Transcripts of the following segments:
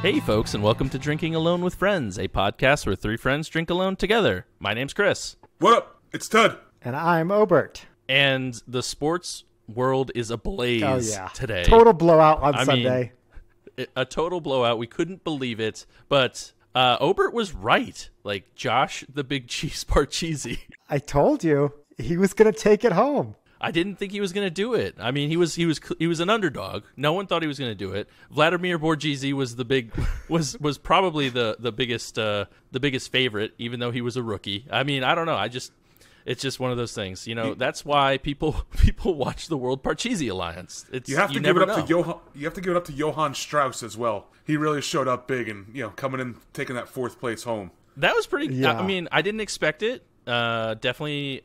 Hey folks, and welcome to Drinking Alone with Friends, a podcast where three friends drink alone together. My name's Chris. What up? It's Tud. And I'm Obert. And the sports world is ablaze today. Total blowout on Sunday. A total blowout. We couldn't believe it. But Obert was right. Like Josh, the big cheese Parcheesi. I told you he was going to take it home. I didn't think he was going to do it. I mean, he was an underdog. No one thought he was going to do it. Vladimir Borghese was was probably the biggest favorite, even though he was a rookie. I mean, I don't know. It's just one of those things. You know, that's why people watch the World Parcheesi Alliance. You have to give it up to Johann Strauss as well. He really showed up big and, coming in, taking that fourth place home. That was pretty. Yeah. I mean, I didn't expect it. Definitely.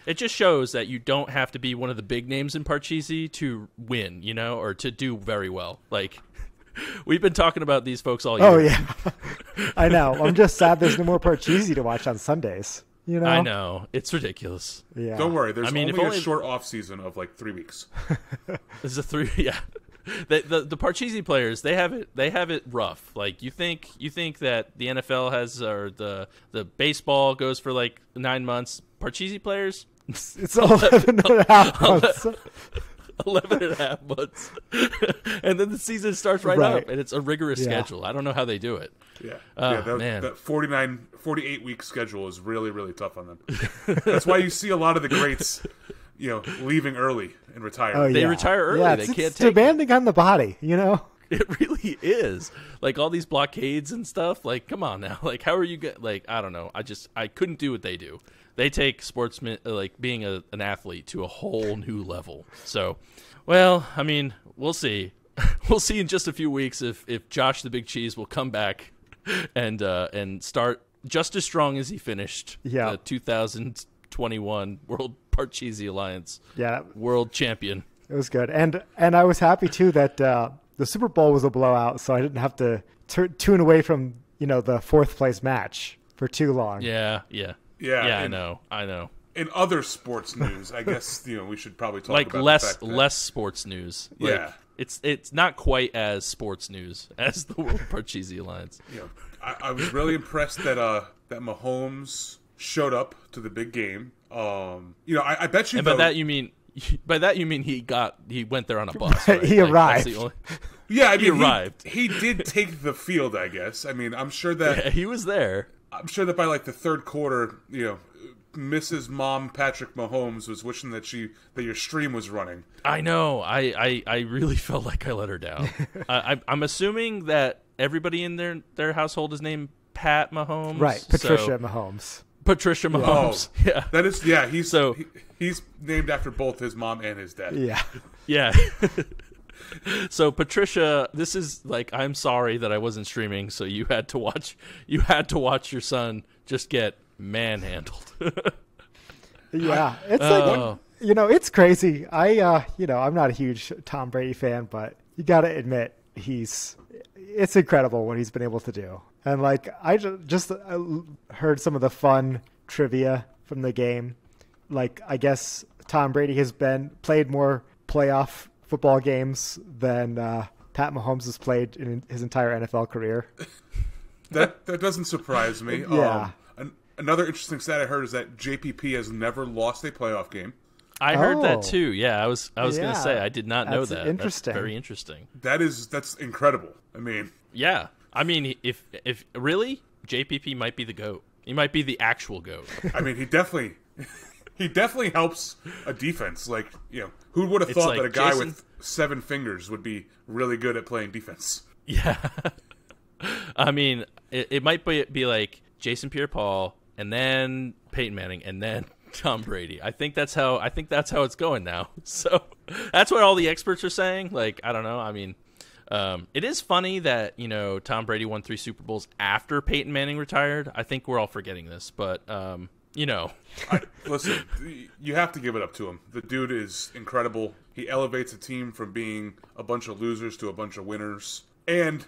It just shows that you don't have to be one of the big names in Parcheesi to win, or to do very well. Like, we've been talking about these folks all year. Oh, yeah. I know. I'm just sad there's no more Parcheesi to watch on Sundays. I know. It's ridiculous. Yeah. Don't worry. There's only a short off season of like 3 weeks. There's a 3, yeah. The Parcheesi players, they have it rough. Like you think that the NFL has, or the baseball goes for like 9 months. Parcheesi players, it's 11 and a half months. 11 and a half months. And then the season starts right up, and it's a rigorous schedule. I don't know how they do it. Yeah. That 48-week schedule is really, really tough on them. That's why you see a lot of the greats, leaving early and retiring. Oh, yeah. They retire early. Yeah, they can't it's take demanding on the body, It really is. Like all these blockades and stuff. Like, come on now. Like, how are you I don't know. I couldn't do what they do. They take sportsman, like being an athlete, to a whole new level. So, well, I mean, we'll see. We'll see in just a few weeks if Josh the Big Cheese will come back and start just as strong as he finished the 2021 World Parcheesi Alliance world champion. It was good. And I was happy, too, that the Super Bowl was a blowout, so I didn't have to tune away from, the fourth place match for too long. Yeah. I know. In other sports news, I guess we should probably talk about less sports news. Like, it's not quite as sports news as the World Parcheesi Alliance. I was really impressed that Mahomes showed up to the big game. I bet you. And by that you mean he went there on a bus. Right? He arrived. He arrived. He did take the field, I guess. I mean, I'm sure that he was there. I'm sure that by like the third quarter, Mrs. Mom Patrick Mahomes was wishing that your stream was running. I know. I really felt like I let her down. I'm assuming that everybody in their household is named Pat Mahomes. Right, Patricia Mahomes. Patricia Mahomes. Oh, yeah. That is, yeah. He's named after both his mom and his dad. Yeah. Yeah. So Patricia, this is like, I'm sorry that I wasn't streaming, so you had to watch your son just get manhandled. Yeah, it's like it's crazy. I'm not a huge Tom Brady fan, but you got to admit it's incredible what he's been able to do. And like I just heard some of the fun trivia from the game. Like I guess Tom Brady has played more playoff football games than Pat Mahomes has played in his entire NFL career. That doesn't surprise me. Yeah. Another interesting stat I heard is that JPP has never lost a playoff game. I heard that too. Yeah, I was going to say I did not know that. Interesting. That's very interesting. That's incredible. I mean, yeah. I mean, if really JPP might be the GOAT. He might be the actual GOAT. I mean, he definitely helps a defense. Like, who would have thought that a guy with 7 fingers would be really good at playing defense? Yeah. I mean, it might be like Jason Pierre-Paul and then Peyton Manning and then Tom Brady. I think that's how it's going now. So that's what all the experts are saying. Like, I don't know. I mean, it is funny that, Tom Brady won 3 Super Bowls after Peyton Manning retired. I think we're all forgetting this, but listen, you have to give it up to him. The dude is incredible. He elevates a team from being a bunch of losers to a bunch of winners. And,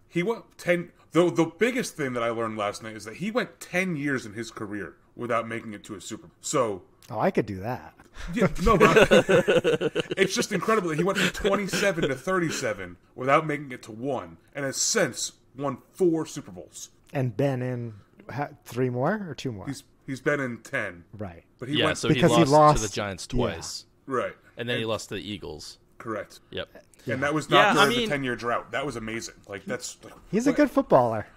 he went 10... The biggest thing that I learned last night is that he went 10 years in his career without making it to a Super Bowl. So Oh, I could do that. Yeah, no, it's just incredible. He went from 27 to 37 without making it to one, and has since won 4 Super Bowls. And been in 3 more or 2 more? He's been in 10. Right. But so he lost to the Giants twice. Yeah. Right. And then he lost to the Eagles. Correct. Yep. And that was not during the 10-year drought. That was amazing. Like he's a good footballer.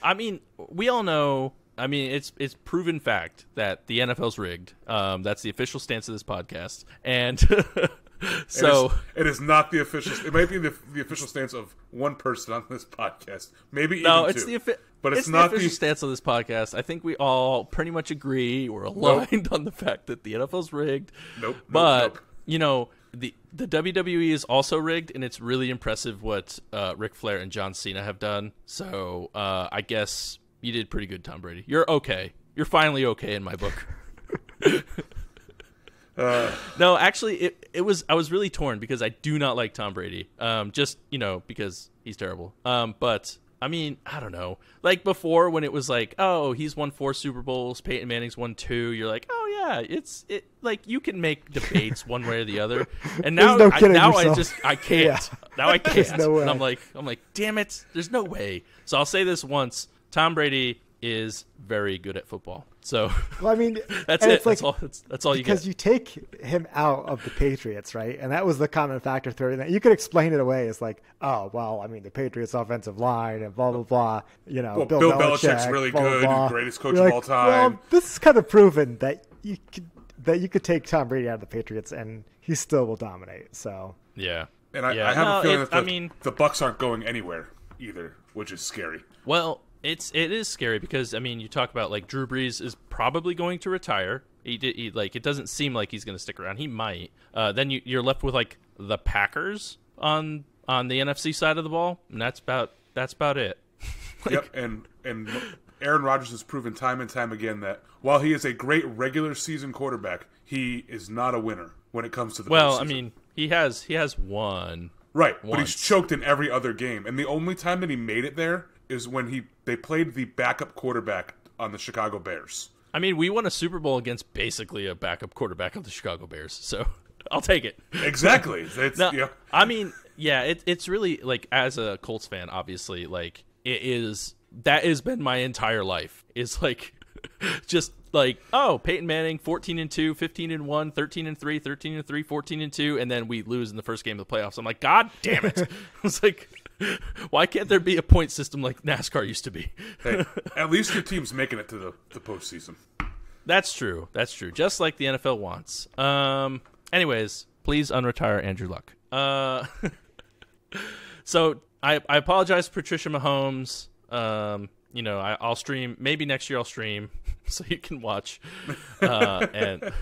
I mean, we all know. I mean, it's proven fact that the NFL's rigged. That's the official stance of this podcast, and so it is not the official. It might be the official stance of one person on this podcast, maybe no, even it's two. But it's not the official stance of this podcast. I think we all pretty much agree. We're aligned on the fact that the NFL's rigged. But you know, the WWE is also rigged, and it's really impressive what Ric Flair and John Cena have done. So I guess. You did pretty good, Tom Brady. You're okay. You're finally okay in my book. No, actually, it was. I was really torn because I do not like Tom Brady. Just because he's terrible. But I mean, I don't know. Like before, when it was like, oh, he's won 4 Super Bowls, Peyton Manning's won 2. You're like, oh yeah, it's like you can make debates one way or the other. And now, I can't. Yeah. Now I can't. No way. And I'm like, damn it, there's no way. So I'll say this once. Tom Brady is very good at football. So, well, I mean, that's it. That's all you get. Because you take him out of the Patriots, right? And that was the common factor through that. You could explain it away as like, oh, well, I mean, the Patriots offensive line and blah, blah, blah. You know, Bill Belichick's really blah, good, blah, blah. Greatest coach of all time. Well, this is kind of proven that you could take Tom Brady out of the Patriots and he still will dominate. So yeah. And I have a feeling that the Bucs aren't going anywhere either, which is scary. Well, it is scary because I mean you talk about like Drew Brees is probably going to retire. It doesn't seem like he's going to stick around. He might. Then you're left with like the Packers on the NFC side of the ball, and that's about it. Yep, and Aaron Rodgers has proven time and time again that while he is a great regular season quarterback, he is not a winner when it comes to the postseason. I mean he has won. Right, but he's choked in every other game, and the only time that he made it there is when they played the backup quarterback on the Chicago Bears. I mean, we won a Super Bowl against basically a backup quarterback of the Chicago Bears, so I'll take it. Exactly. I mean, yeah, it's really like as a Colts fan, obviously, like that has been my entire life. Is like just like, oh, Peyton Manning 14-2, 15-1, 13-3, 13-3, 14-2, and then we lose in the first game of the playoffs. I'm like, God damn it! It's like, why can't there be a point system like NASCAR used to be? Hey, at least your team's making it to the postseason. That's true. Just like the NFL wants. Anyways, please unretire Andrew Luck. So I apologize to Patricia Mahomes. I'll stream. Maybe next year I'll stream so you can watch. And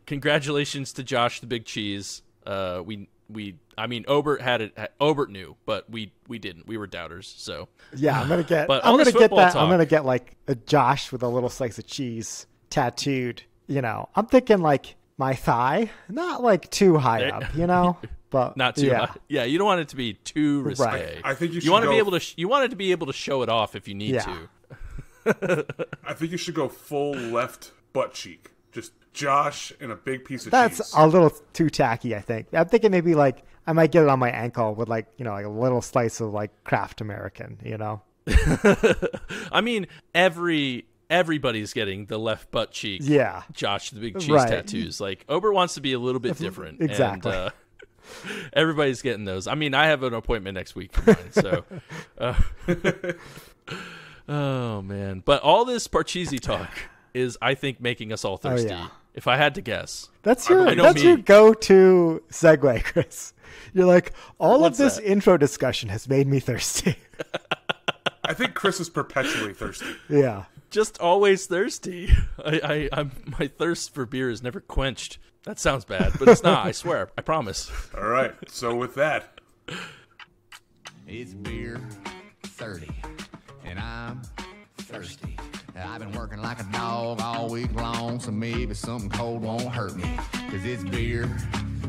congratulations to Josh the Big Cheese. Obert had it. Obert knew, but we didn't. We were doubters. So yeah, I'm gonna get that. I'm gonna get like a Josh with a little slice of cheese tattooed. I'm thinking like my thigh, not like too high up. But not too high. Yeah, you don't want it to be too risque. Right. I think you want to be able to. You want it to be able to show it off if you need to. I think you should go full left butt cheek. Just Josh and a big piece of cheese. That's a little too tacky, I think. I'm thinking maybe like I might get it on my ankle with like, like a little slice of like Kraft American, I mean, everybody's getting the left butt cheek. Yeah. Josh the Big Cheese tattoos. Like Obert wants to be a little bit different. Exactly. And, everybody's getting those. I mean, I have an appointment next week for mine, so. Oh man! But all this Parcheesi talk is, I think, making us all thirsty. Oh, yeah. If I had to guess, that's your go-to segue, Chris. You're like, of this intro discussion has made me thirsty. I think Chris is perpetually thirsty. Yeah, just always thirsty. My thirst for beer is never quenched. That sounds bad, but it's not. I swear. I promise. All right. So with that, it's beer 30, and I'm thirsty. I've been working like a dog all week long, so maybe something cold won't hurt me. 'Cause it's beer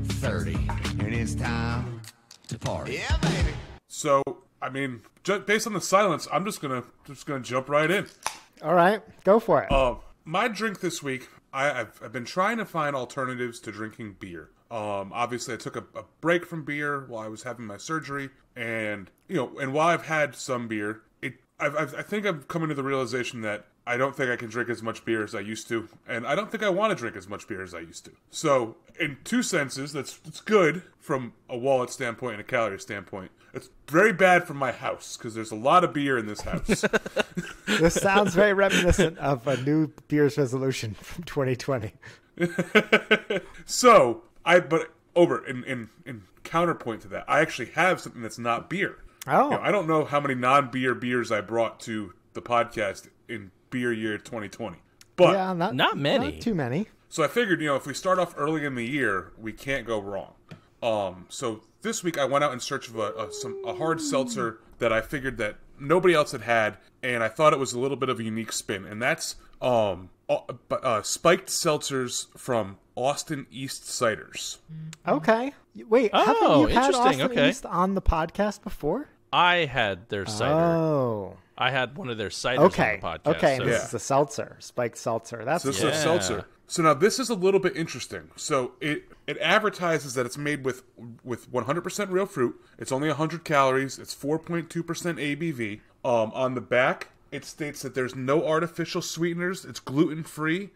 30, and it's time to party. Yeah, baby. So, I mean, based on the silence, I'm just gonna jump right in. All right, go for it. My drink this week, I've been trying to find alternatives to drinking beer. Obviously, I took a break from beer while I was having my surgery, and while I've had some beer, I think I'm coming to the realization that I don't think I can drink as much beer as I used to, and I don't think I want to drink as much beer as I used to. So, in two senses, it's good from a wallet standpoint and a calorie standpoint. It's very bad for my house, because there's a lot of beer in this house. This sounds very reminiscent of a New Year's resolution from 2020. So, but Obert, in counterpoint to that, I actually have something that's not beer. Oh. I don't know how many non-beer beers I brought to the podcast in beer year 2020. But yeah, not many. Not too many. So I figured, if we start off early in the year, we can't go wrong. So this week I went out in search of a hard seltzer that I figured that nobody else had, and I thought it was a little bit of a unique spin, and that's spiked seltzers from Austin Eastciders. Okay. Wait, haven't you had Austin East on the podcast before? I had their cider. Oh. I had one of their ciders on the podcast. Okay, so. this is a seltzer, spiked seltzer. This is a seltzer. So now this is a little bit interesting. So it advertises that it's made with 100% real fruit. It's only 100 calories. It's 4.2% ABV. On the back, it states that there's no artificial sweeteners. It's gluten-free.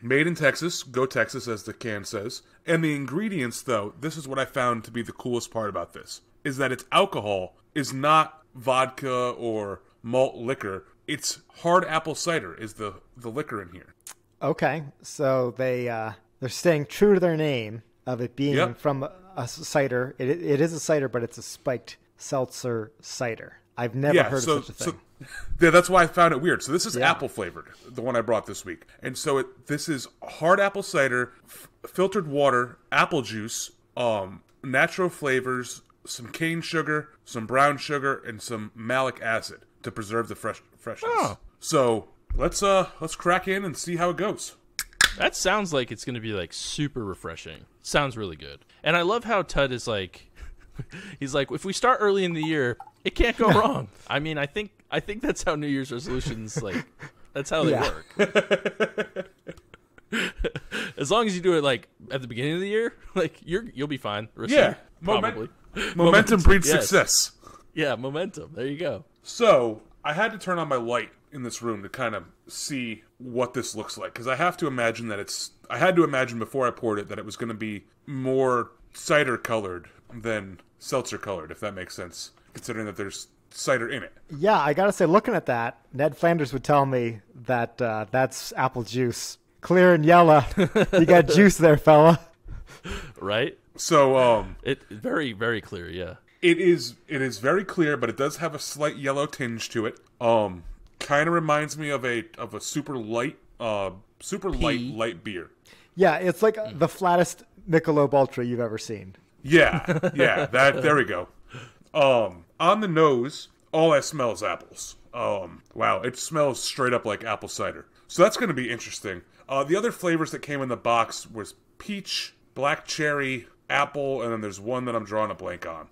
Made in Texas. Go Texas, as the can says. And the ingredients, though, this is what I found to be the coolest part about this, is that its alcohol is not vodka or malt liquor. It's hard apple cider is the liquor in here. Okay, so they're staying true to their name of it being from a cider. It is a cider, but it's a spiked seltzer cider. I've never heard of such a thing. Yeah, that's why I found it weird. So this is apple flavored, the one I brought this week. And so this is hard apple cider, filtered water, apple juice, natural flavors, some cane sugar, some brown sugar, and some malic acid to preserve the freshness. Oh. So let's crack in and see how it goes. That sounds like it's going to be like super refreshing. Sounds really good. And I love how Tud is like, he's like, if we start early in the year, it can't go wrong. I mean, I think that's how New Year's resolutions, like, that's how they work. As long as you do it like at the beginning of the year, like you'll be fine. Probably. Momentum breeds success. Yeah, momentum. There you go. So I had to turn on my light in this room to kind of see what this looks like, because I have to imagine that I had to imagine before I poured it that it was going to be more cider colored than seltzer colored, if that makes sense, considering that there's cider in it. Yeah, I gotta say, looking at that, Ned Flanders would tell me that that's apple juice, clear and yellow. You got juice there, fella. Right. So it very, very clear. Yeah. It is very clear, but it does have a slight yellow tinge to it. Kind of reminds me of a super light light beer. Yeah, it's like the flattest Michelob Ultra you've ever seen. Yeah, there we go. On the nose, all I smell is apples. Wow, it smells straight up like apple cider. So that's going to be interesting. The other flavors that came in the box was peach, black cherry, apple, and then there's one that I'm drawing a blank on.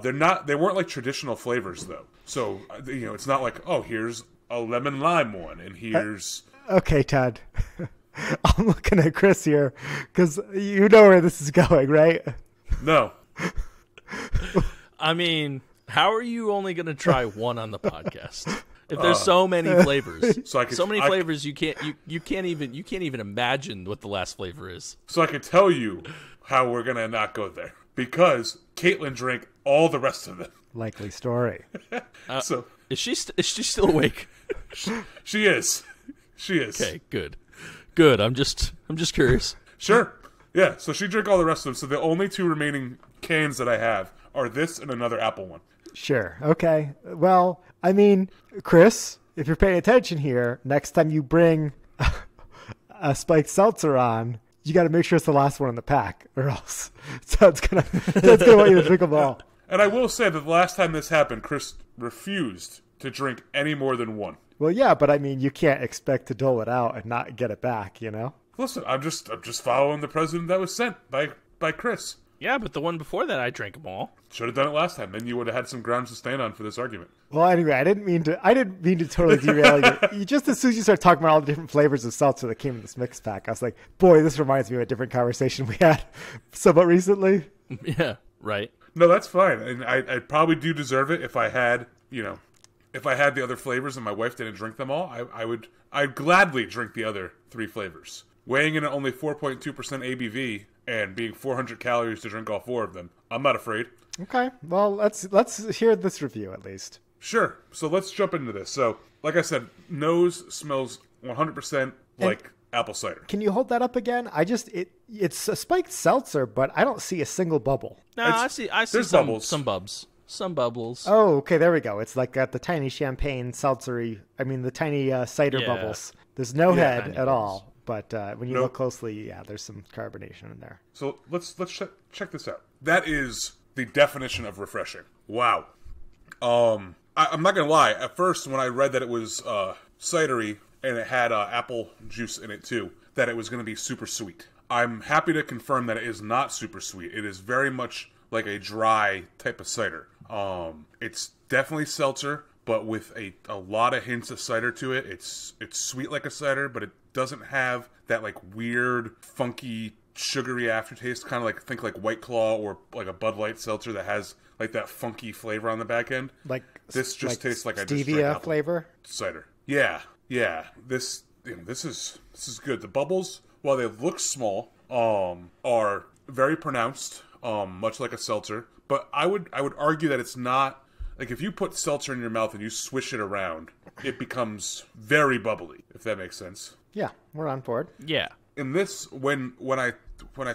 They weren't like traditional flavors though. So, it's not like, oh, here's a lemon lime one, and here's... Okay, Todd. I'm looking at Chris here, because you know where this is going, right? No. I mean, how are you only going to try one on the podcast? If there's so many flavors, flavors, you can't even imagine what the last flavor is. So I can tell you how we're going to not go there, because Caitlin drank all the rest of them. Likely story. So is she still awake? She is. Okay, good. I'm just curious. Sure. Yeah. So she drank all the rest of them. So the only two remaining cans that I have are this and another apple one. Sure. Okay. Well, I mean, Chris, if you're paying attention here, next time you bring a spiked seltzer on, you got to make sure it's the last one in the pack, or else Ted's gonna want you to drink them all. And I will say that the last time this happened, Chris refused to drink any more than one. Well, yeah, but I mean, you can't expect to dole it out and not get it back, you know? Listen, I'm just following the precedent that was sent by Chris. Yeah, but the one before that, I drank them all. Should have done it last time. Then you would have had some grounds to stand on for this argument. Well, anyway, I didn't mean to totally derail you. Just as soon as you start talking about all the different flavors of seltzer that came in this mix pack, I was like, boy, this reminds me of a different conversation we had somewhat recently. Yeah, right. No, that's fine. And I probably do deserve it if I had, if I had the other flavors and my wife didn't drink them all, I'd gladly drink the other 3 flavors. Weighing in at only 4.2% ABV and being 400 calories to drink all 4 of them, I'm not afraid. Okay, well, let's hear this review at least. Sure. So let's jump into this. So, like I said, nose smells 100% like apple cider. Can you hold that up again? It's a spiked seltzer, but I don't see a single bubble. No, I see some bubbles. Oh, okay, there we go. It's like got the tiny champagne seltzery, the tiny cider bubbles. There's no head at all. But when you look closely, there's some carbonation in there. So let's check this out. That is the definition of refreshing. Wow. I'm not gonna lie. At first, when I read that it was cidery and it had apple juice in it too, that it was going to be super sweet. I'm happy to confirm that it is not super sweet. It is very much like a dry type of cider. It's definitely seltzer, but with a lot of hints of cider to it. It's sweet like a cider, but it doesn't have that like weird, funky, sugary aftertaste. Kind of think like White Claw or like a Bud Light seltzer that has like that funky flavor on the back end. Like this just tastes like I just stevia drank apple flavor cider. Yeah. This is good. The bubbles, while they look small, are very pronounced, much like a seltzer. But I would argue that it's not. Like, if you put seltzer in your mouth and you swish it around, it becomes very bubbly, if that makes sense. Yeah, we're on board. Yeah. In this, when I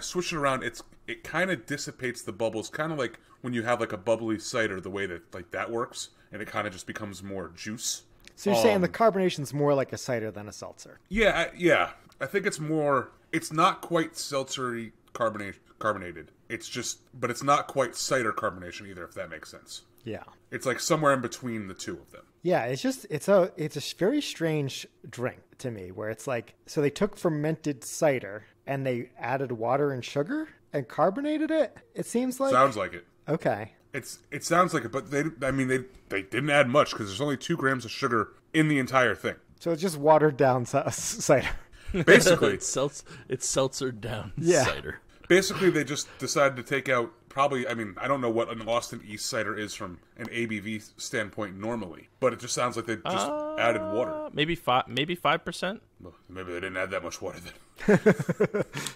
swish it around, it kind of dissipates the bubbles, kind of like when you have like a bubbly cider, the way that like that works, and it kind of just becomes more juice. So you're saying the carbonation's more like a cider than a seltzer? Yeah. I think it's more. It's not quite seltzery carbonated. But it's not quite cider carbonation either, if that makes sense. Yeah. It's like somewhere in between the two of them. Yeah, it's a very strange drink to me, where it's like, so they took fermented cider and they added water and sugar and carbonated it. It seems like. Sounds like it. Okay. It sounds like it, but they didn't add much because there's only 2 grams of sugar in the entire thing. So it's just watered down cider. Basically, it's seltzered down cider. Basically, they just decided to take out probably. I don't know what an Austin Eastcider is from an ABV standpoint normally, but it just sounds like they just added water. Maybe 5%. Well, maybe they didn't add that much water then.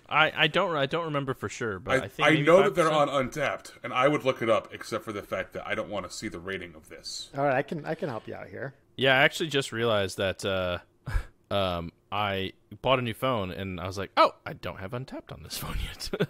I don't remember for sure, but I think I maybe know 5%. that they're on Untapped, and I would look it up, except for the fact that I don't want to see the rating of this. All right, I can help you out here. Yeah, I actually just realized that I bought a new phone, and I was like, oh, I don't have Untapped on this phone yet.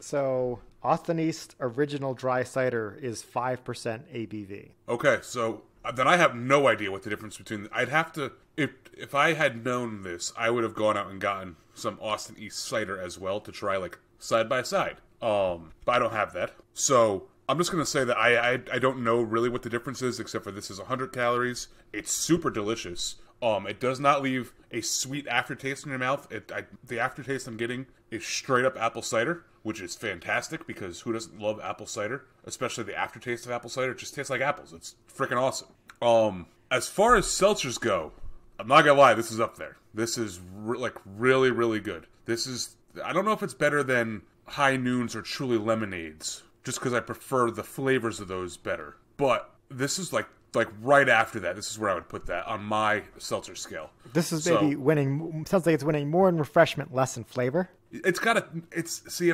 So Austin East Original Dry Cider is 5% ABV. Okay, so then I have no idea what the difference between. I'd have to if I had known this, I would have gone out and gotten some Austin East cider as well to try like side by side. But I don't have that, so I'm just gonna say that I don't know really what the difference is, except for this is 100 calories. It's super delicious. It does not leave a sweet aftertaste in your mouth. The aftertaste I'm getting is straight up apple cider, which is fantastic because who doesn't love apple cider? Especially the aftertaste of apple cider. It just tastes like apples. It's freaking awesome. As far as seltzers go, I'm not gonna lie, this is up there. This is really, really good. This is. I don't know if it's better than High Noons or Truly Lemonades, just because I prefer the flavors of those better. But this is like right after that. This is where I would put that on my seltzer scale. This is maybe winning. Sounds like it's winning more in refreshment, less in flavor. It's got and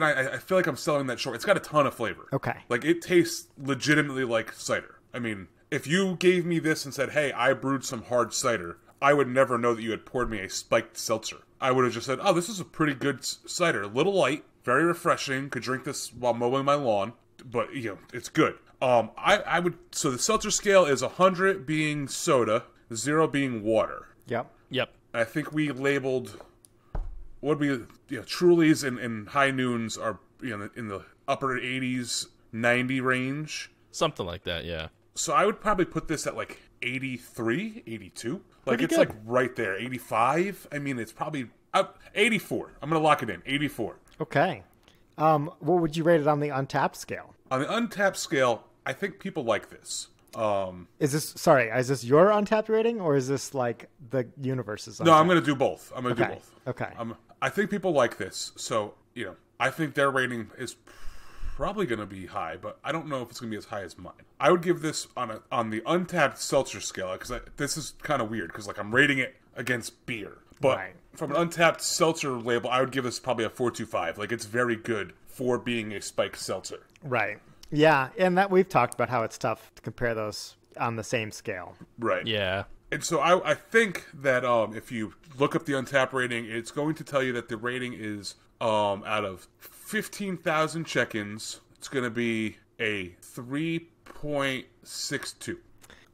I feel like I'm selling that short. It's got a ton of flavor. Okay. Like, it tastes legitimately like cider. I mean, if you gave me this and said, hey, I brewed some hard cider, I would never know that you had poured me a spiked seltzer. I would have just said, oh, this is a pretty good cider. A little light, very refreshing. Could drink this while mowing my lawn, but it's good. I would. So the seltzer scale is 100 being soda, 0 being water. Yep. I think we labeled Trulies and High Noons are in the upper 80s, 90 range, something like that. Yeah. So I would probably put this at like 83, 82. Like, it's good. like right there. 85. I mean, it's probably 84. I'm gonna lock it in. 84. Okay. What would you rate it on the Untapped scale? On the Untapped scale, I think people like this. Is this your Untapped rating, or is this like the universe's Untapped? No, I'm going to do both. I'm going to do both. Okay. I think people like this. So, I think their rating is probably going to be high, but I don't know if it's going to be as high as mine. I would give this on the Untapped seltzer scale, because this is kind of weird, because I'm rating it against beer. But from an Untapped seltzer label, I would give this probably a 4.25. Like, it's very good for being a spiked seltzer. Right. Yeah, and that we've talked about how it's tough to compare those on the same scale. Right. Yeah. And so I think that if you look up the Untapped rating, it's going to tell you that the rating is out of 15,000 check-ins, it's going to be a 3.62.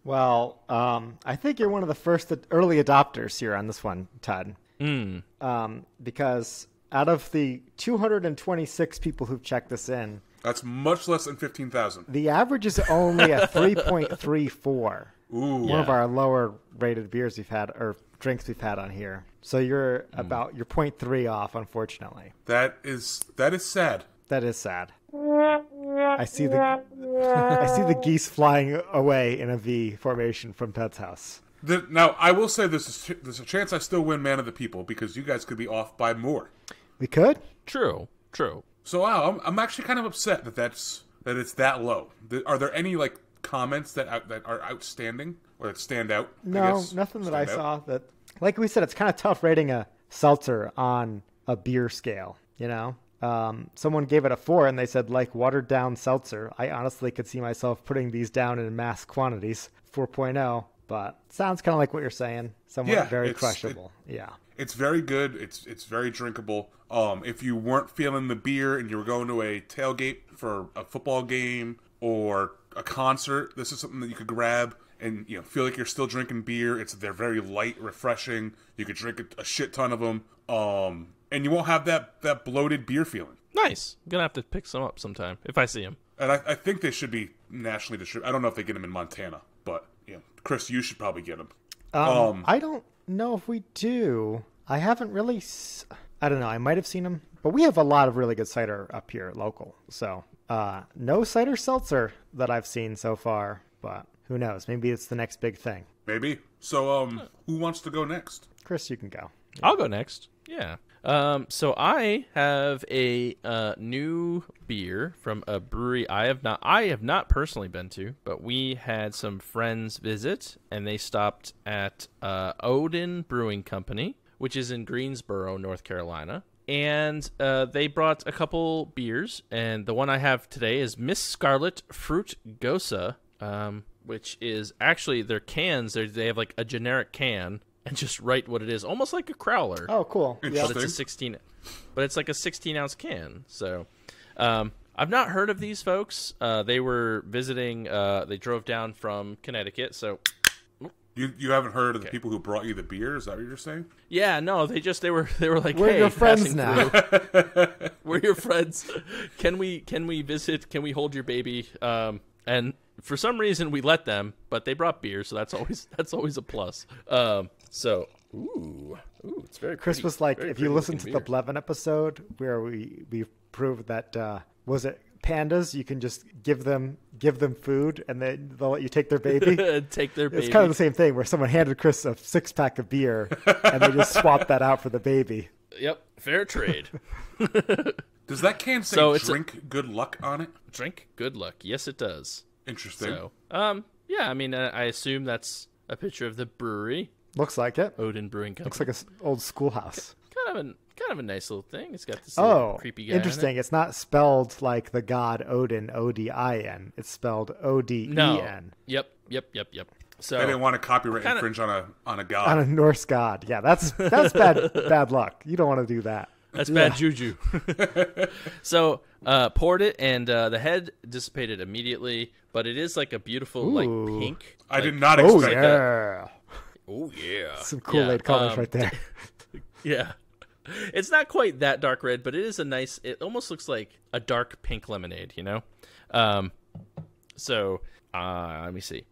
Well, I think you're one of the first early adopters here on this one, Todd. Because out of the 226 people who've checked this in, that's much less than 15,000. The average is only a 3.34. Ooh. One of our lower rated beers we've had, or drinks we've had on here. So you're about, you're 0.3 off, unfortunately. That is sad. That is sad. I see the geese flying away in a V formation from Ted's house. Now, I will say there's a chance I still win Man of the People, because you guys could be off by more. We could? True. So wow, I'm actually kind of upset that it's that low. Are there any comments that are outstanding or that stand out? No, nothing that I saw. That, like we said, it's kind of tough rating a seltzer on a beer scale. Someone gave it a 4 and they said, like watered down seltzer. I honestly could see myself putting these down in mass quantities. 4.0, but sounds kind of like what you're saying. Somewhat very crushable. It's very good. It's very drinkable. If you weren't feeling the beer and you were going to a tailgate for a football game or a concert, this is something that you could grab and feel like you're still drinking beer. They're very light, refreshing. You could drink a shit ton of them, and you won't have that bloated beer feeling. Nice. I'm gonna have to pick some up sometime if I see them. And I think they should be nationally distributed. I don't know if they get them in Montana, but Chris, you should probably get them. I don't know if we do. I haven't really. I don't know. I might have seen them, but we have a lot of really good cider up here local. So no cider seltzer that I've seen so far, but who knows? Maybe it's the next big thing. Maybe. So who wants to go next? Chris, you can go. I'll go next. Yeah. So I have a new beer from a brewery I have not personally been to, but we had some friends visit, and they stopped at Odin Brewing Company, which is in Greensboro, North Carolina. And they brought a couple beers, and the one I have today is Miss Scarlet Fruit Gosa, which is actually their cans. They have like a generic can and just write what it is, almost like a crowler. Oh, cool. But it's a 16, but it's like a 16-ounce can. So I've not heard of these folks. They were visiting. They drove down from Connecticut, so. You haven't heard of the people who brought you the beer? Is that what you're saying? Yeah, no, they were like, we're hey, your friends now. We're your friends. Can we visit? Can we hold your baby? And for some reason we let them, but they brought beer, so that's always a plus. So it's very. Chris pretty, was like, if you listen to beer. the Blevin episode where we proved that was it pandas, you can just give them food and then they'll let you take their baby. Take their baby. It's kind of the same thing where someone handed Chris a 6-pack of beer and they just swapped that out for the baby. Yep, fair trade. Does that can say drink good luck on it? Drink good luck. Yes, it does. Interesting. So, yeah, I mean, I assume that's a picture of the brewery. Looks like it. Odin Brewing Company. Looks like an old schoolhouse. Kind of a nice little thing. It's got this creepy guy. Interesting. In it. It's not spelled like the god Odin, Odin. It's spelled Oden. No. Yep. So they didn't want to copyright infringe on a god. On a Norse god. Yeah, that's bad luck. You don't want to do that. That's bad juju. So poured it, and the head dissipated immediately, but it is like a beautiful like pink. I did not expect that. Oh yeah. Some Kool-Aid colors right there. Yeah. It's not quite that dark red, but it is a nice, it almost looks like a dark pink lemonade, So, let me see.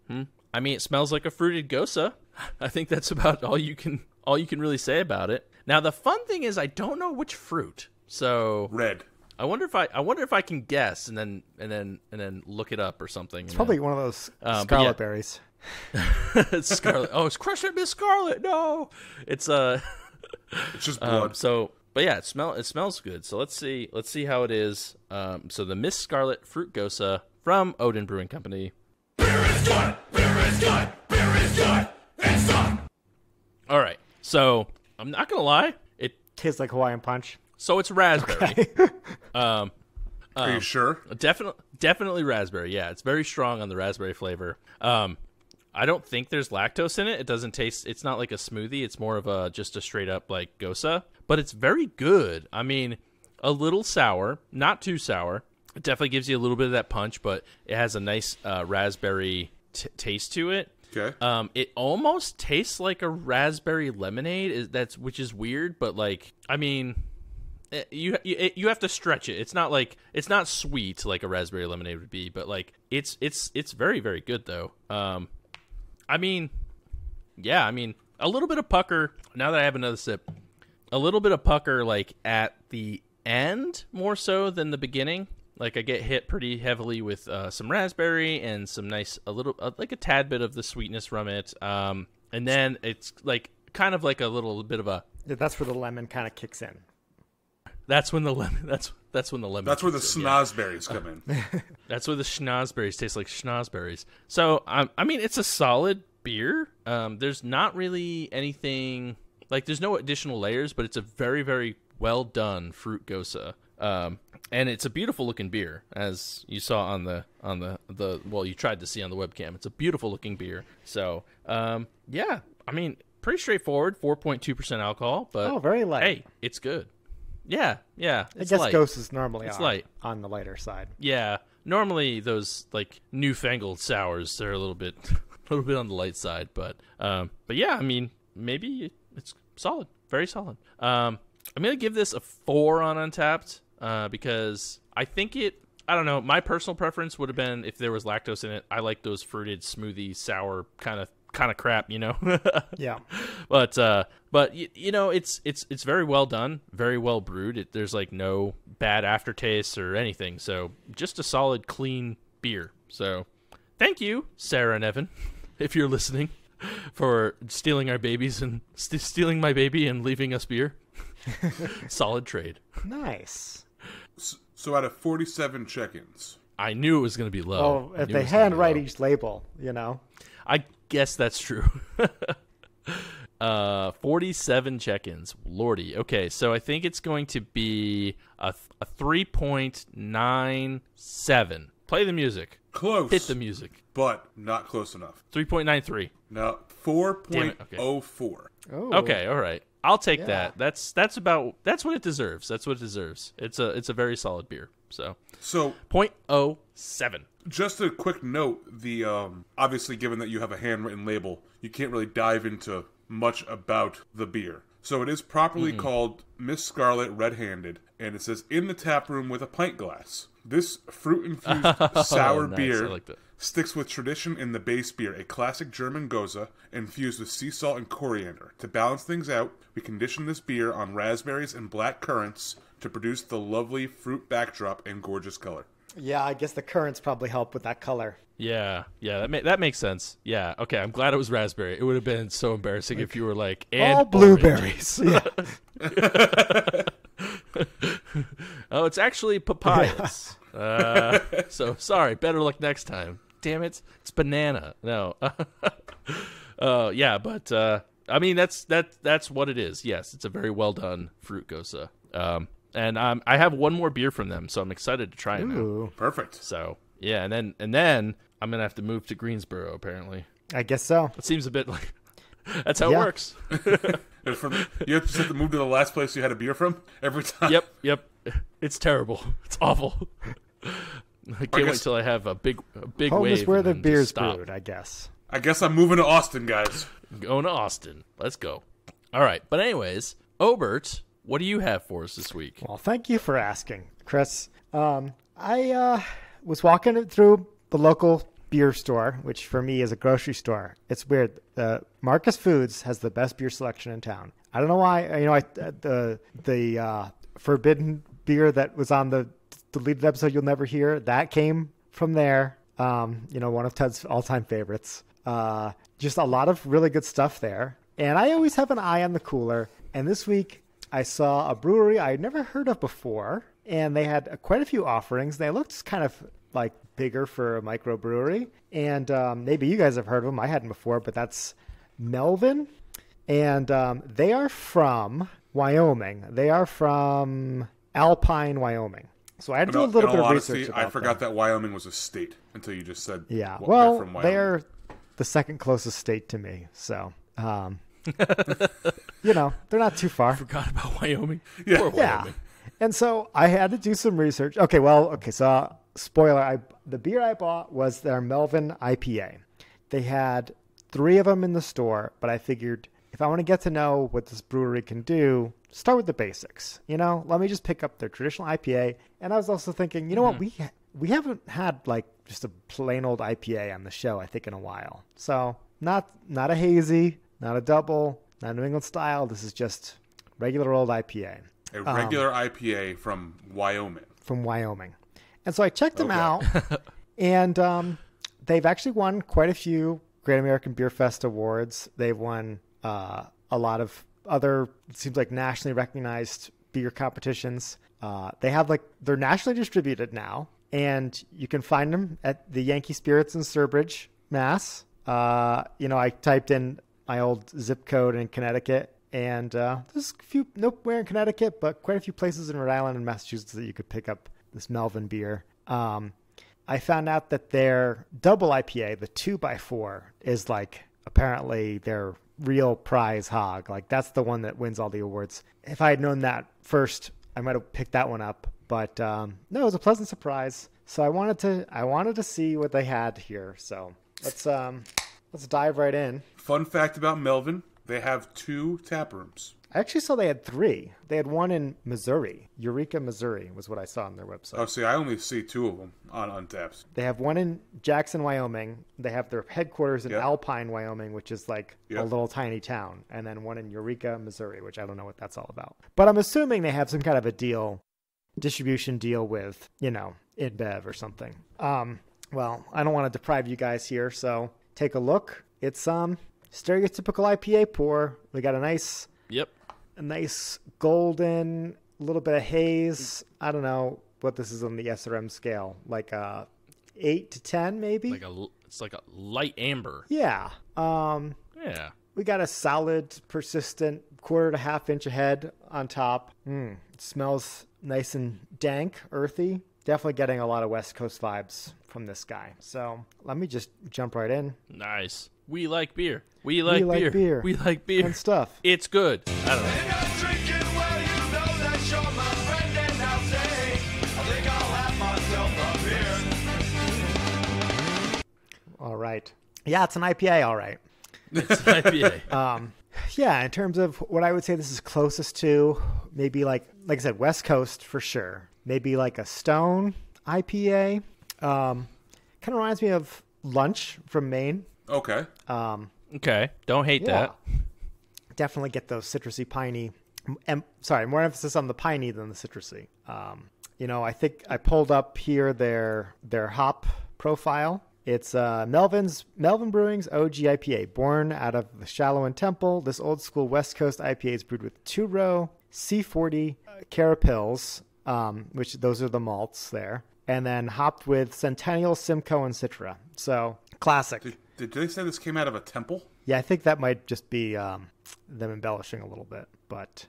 I mean, it smells like a fruited gosa. I think that's about all you can really say about it. Now, the fun thing is I don't know which fruit. So red. I wonder if I can guess and then look it up or something. It's probably one of those scarlet berries. It's Scarlet. Oh, it's Crush It, Miss Scarlet. No, it's It's just blood. But yeah, it smells good. So let's see how it is. So the Miss Scarlet Fruit Gosa from Odin Brewing Company. Beer is good. Beer is good. Beer is good. It's good. All right. So I'm not gonna lie. It tastes like Hawaiian Punch. So it's raspberry. Okay. Are you sure? Definitely raspberry. Yeah, it's very strong on the raspberry flavor. I don't think there's lactose in it. It doesn't taste. It's not like a smoothie. It's more of just a straight up like Gosa. But it's very good. I mean, a little sour, not too sour. It definitely gives you a little bit of that punch, but it has a nice raspberry taste to it. Okay. It almost tastes like a raspberry lemonade. Which is weird, but like, I mean, you have to stretch it. It's not sweet like a raspberry lemonade would be, but like it's very, very good though. I mean, yeah, I mean, a little bit of pucker. Now that I have another sip, a little bit of pucker like at the end more so than the beginning. Like I get hit pretty heavily with some raspberry and some nice, like a tad bit of the sweetness from it. And then it's like kind of like a little bit of a. Yeah, that's where the lemon kind of kicks in. That's when the lemon. That's when the lemon. That's where the schnozberries come in. That's where the schnozberries taste like schnozberries. So I mean, it's a solid beer. There's not really anything like. There's no additional layers, but it's a very, very well done fruit gosa. And it's a beautiful looking beer, as you saw on the well, you tried to see on the webcam. It's a beautiful looking beer. So yeah, I mean, pretty straightforward. 4.2% alcohol, but very light. Hey, it's good. Yeah, it's I guess light. Ghost is normally light. on the lighter side. Yeah, normally those like newfangled sours, they're a little bit on the light side, but yeah, I mean, maybe it's solid, very solid. I'm gonna give this a 4 on Untapped because I think I don't know. My personal preference would have been if there was lactose in it. I like those fruited, smoothie, sour kind of crap, you know. Yeah. But you know, it's very well done, very well brewed. There's like no bad aftertaste or anything. So just a solid, clean beer. So thank you, Sarah and Evan, if you're listening, for stealing our babies and stealing my baby and leaving us beer. Solid trade. Nice. So out of 47 check-ins, I knew it was going to be low. Oh, if they handwrite each label, you know. I guess that's true. 47 check-ins. Lordy. Okay, so I think it's going to be a 3.97. Play the music. close. Hit the music. But not close enough. 3.93. No, 4.04. Oh. Okay, all right. I'll take that. That's what it deserves. That's what it deserves. It's a very solid beer. So 0.07. Just a quick note, the obviously given that you have a handwritten label, you can't really dive into much about the beer. So it is properly called Miss Scarlet Red-Handed, and it says in the tap room with a pint glass. This fruit-infused sour nice. beer I like that. sticks with tradition in the base beer, a classic German Goza infused with sea salt and coriander. To balance things out, we condition this beer on raspberries and black currants to produce the lovely fruit backdrop and gorgeous color. Yeah, I guess the currants probably help with that color. Yeah, that makes sense. Yeah, okay, I'm glad it was raspberry. It would have been so embarrassing if you were like, and all blueberries. Yeah. Oh, it's actually papayas. So sorry, better luck next time. Damn it, it's banana. No. Yeah, but I mean that's what it is. Yes, it's a very well done fruit gosa. And I have one more beer from them, so I'm excited to try it now. Perfect. So yeah, and then I'm gonna have to move to Greensboro. Apparently, I guess so. it seems a bit like that's how it works. You have to move to the last place you had a beer from every time. Yep. It's terrible. It's awful. I can't wait till I have a big Home wave. is where the and beer's just stop. brewed, I guess. I guess I'm moving to Austin, guys. Going to Austin. Let's go. All right. But anyways, Obert, what do you have for us this week? Well, thank you for asking, Chris. I was walking through the local beer store, which for me is a grocery store. It's weird. Marcus Foods has the best beer selection in town. I don't know why. The Forbidden beer that was on the deleted episode you'll never hear, that came from there. One of Ted's all-time favorites. Just a lot of really good stuff there. And I always have an eye on the cooler. And this week I saw a brewery I had never heard of before, and they had quite a few offerings. They looked kind of like bigger for a microbrewery. And maybe you guys have heard of them. I hadn't before, but that's Melvin. And they are from Wyoming. They are from Alpine, Wyoming. So I had to do a little bit of research about I forgot that Wyoming was a state until you just said. Yeah, they're from Wyoming. They're the second closest state to me. So, they're not too far. Forgot about Wyoming. Yeah. Poor Wyoming. Yeah. And so I had to do some research. So spoiler, the beer I bought was their Melvin IPA. They had 3 of them in the store, but I figured if I want to get to know what this brewery can do, start with the basics. Let me just pick up their traditional IPA. And I was also thinking, what, we haven't had like just a plain old IPA on the show, I think, in a while. So not a hazy, not a double, not New England style. This is just regular old IPA. A regular IPA from Wyoming. From Wyoming. And so I checked them out, and they've actually won quite a few Great American Beer Fest awards. They've won a lot of other, it seems like, nationally recognized beer competitions. They're nationally distributed now, and you can find them at the Yankee Spirits in Sturbridge, Mass. I typed in my old zip code in Connecticut, and there's a few, nowhere in Connecticut, but quite a few places in Rhode Island and Massachusetts that you could pick up this Melvin beer. I found out that their double IPA, the 2x4, is like apparently their real prize hog. Like that's the one that wins all the awards. If I had known that first, I might have picked that one up. But no, it was a pleasant surprise. So I wanted to see what they had here. So let's dive right in. Fun fact about Melvin: they have 2 tap rooms. I actually saw they had 3. They had one in Missouri. Eureka, Missouri was what I saw on their website. Oh, see, I only see 2 of them on taps. They have one in Jackson, Wyoming. They have their headquarters in Alpine, Wyoming, which is like a little tiny town. And then one in Eureka, Missouri, which I don't know what that's all about. But I'm assuming they have some kind of a distribution deal with, InBev or something. Well, I don't want to deprive you guys here, so take a look. It's stereotypical IPA pour. We got a nice golden, little bit of haze. I don't know what this is on the SRM scale, like 8 to 10 maybe. It's like a light amber. Yeah. Yeah. We got a solid, persistent 1/4 to 1/2 inch ahead on top. It smells nice and dank, earthy. Definitely getting a lot of West Coast vibes from this guy. So let me just jump right in. Nice. We like beer. We like beer. We like beer. And stuff. It's good. I don't know. All right. Yeah, it's an IPA, all right. It's an IPA. Yeah, in terms of what I would say this is closest to, maybe like I said, West Coast for sure. Maybe like a Stone IPA. Kind of reminds me of Lunch from Maine. Okay. Okay. Don't hate that. Definitely get those citrusy, piney. More emphasis on the piney than the citrusy. I think I pulled up here their hop profile. It's Melvin Brewing's OG IPA, born out of the Shallow and Temple. This old school West Coast IPA is brewed with 2-row C40 carapils, which those are the malts there, and then hopped with Centennial, Simcoe, and Citra. So classic. Did they say this came out of a temple? Yeah, I think that might just be them embellishing a little bit, but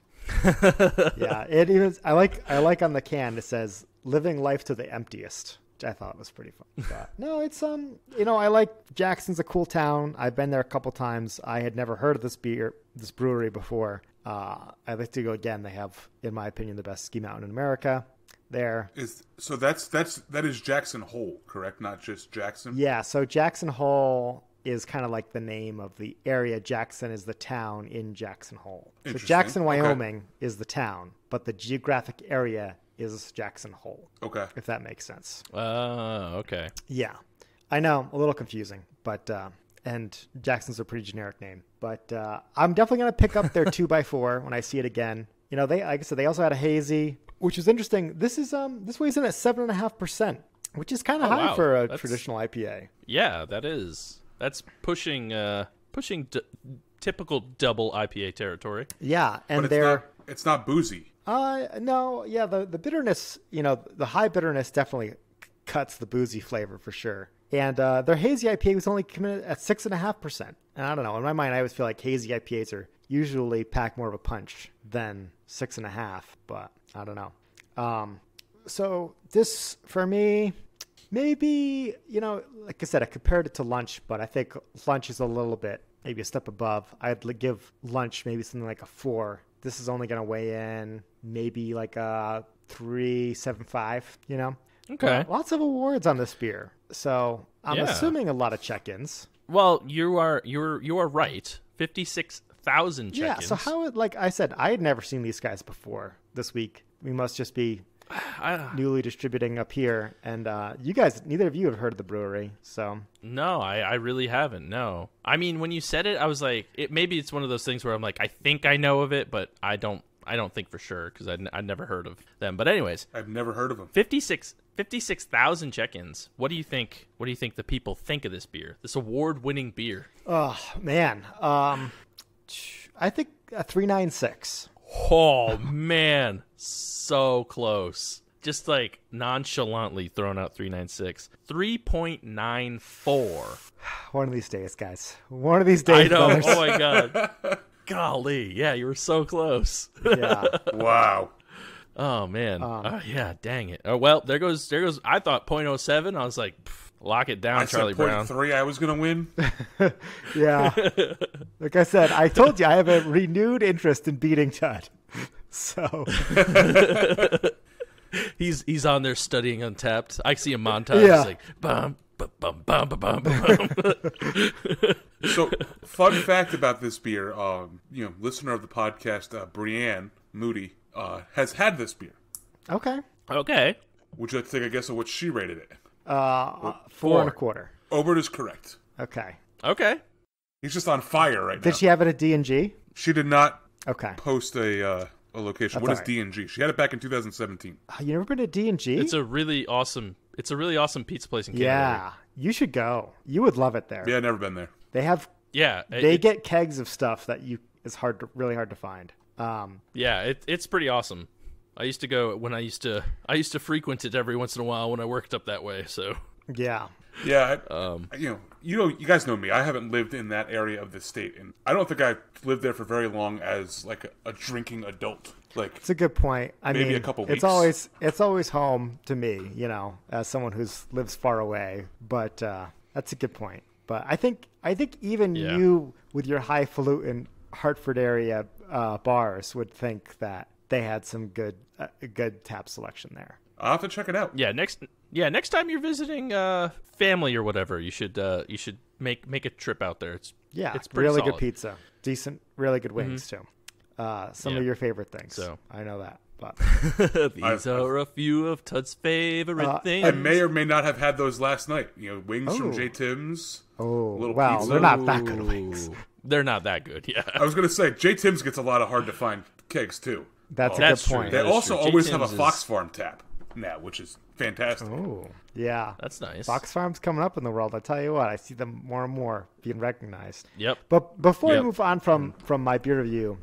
yeah, it is. I like on the can it says "Living life to the emptiest." I thought it was pretty fun. But no, it's I like Jackson's a cool town. I've been there a couple times. I had never heard of this brewery before. I'd like to go again. They have, in my opinion, the best ski mountain in America. There that is Jackson Hole, correct? Not just Jackson. Yeah, so Jackson Hole is kind of like the name of the area. Jackson is the town in Jackson Hole. So Jackson, Wyoming is the town, but the geographic area is Jackson Hole. Okay. If that makes sense. Okay. Yeah. I know, a little confusing, but and Jackson's a pretty generic name. But I'm definitely going to pick up their 2x4 when I see it again. they, like I said, they also had a hazy, which is interesting. This weighs in at 7.5%, which is kind of high for a traditional IPA. Yeah, that is. That's pushing typical double IPA territory. Yeah, and but it's not boozy. No, yeah, the bitterness, the high bitterness definitely cuts the boozy flavor for sure. And their hazy IPA was only coming in at 6.5%. And I don't know, in my mind, I always feel like hazy IPAs are usually pack more of a punch than 6.5, but I don't know. So this, for me, maybe, like I said, I compared it to lunch, but I think lunch is a little bit, maybe a step above. I'd give lunch maybe something like a 4. This is only going to weigh in maybe like a 3.75, Okay. Lots of awards on this beer. So I'm assuming a lot of check-ins. Well, you are right. 56,000 check-ins. Yeah, so how, like I said, I had never seen these guys before this week. We must just be newly distributing up here. And you guys, neither of you have heard of the brewery, so. No, I really haven't, no. I mean, when you said it, I was like, maybe it's one of those things where I'm like, I think I know of it, but I don't think for sure because I'd never heard of them. But anyways. I've never heard of them. 56,000 check-ins. What do you think the people think of this beer? This award-winning beer? Oh, man. I think a 3.96. Oh, man. So close. Just like nonchalantly thrown out 3.96. 3.94. One of these days, guys. One of these days. I know. Brothers. Oh, my God. Golly. Yeah, you were so close. Yeah. Wow. Oh, man. Yeah, dang it. Oh, well, there goes. I thought 0.07. I was like, lock it down, Charlie Brown. 0.3 I was going to win. Yeah. Like I said, I told you I have a renewed interest in beating Tud. So he's on there studying Untapped. I see a montage. Yeah. It's like bum bum bum bum bum bum. So, fun fact about this beer, listener of the podcast, Brienne Moody, has had this beer. Okay. Would you like to take a guess of what she rated it? 4.25. Obert is correct. Okay. He's just on fire right now. Did she have it at D&G? She did not Okay. post a location. That's What is all right. D&G? She had it back in 2017. You never been to D&G? It's a really awesome pizza place in Canada. Yeah. You should go. You would love it there. Yeah, never been there. They have. Yeah. They get kegs of stuff that is really hard to find. Yeah, it's pretty awesome. I used to go when I used to frequent it every once in a while when I worked up that way. So Yeah. Yeah, you guys know me. I haven't lived in that area of the state, and I don't think I've lived there for very long as like a drinking adult. Like, It's a good point. I Maybe mean, a couple weeks. It's always home to me, as someone who lives far away. But that's a good point. But I think even you, with your highfalutin Hartford area bars, would think that they had some good tap selection there. I'll have to check it out. Yeah, next time you're visiting family or whatever, you should make a trip out there. It's pretty really solid. good pizza, decent, really good wings too. Some of your favorite things. So I know that, but these are a few of Tud's favorite things. I may or may not have had those last night. Wings from J. Tim's. Oh, little wow, pizza. they're not that good wings. They're not that good. Yeah, I was going to say J. Tim's gets a lot of hard to find kegs too. That's a That's good true. point. They That is also true. always J. have a Tim's Fox is- Farm tap now, which is fantastic. Oh, yeah. that's nice. Fox Farm's coming up in the world. I tell you what, I see them more and more being recognized. Yep. But before we Yep. move on from my beer review,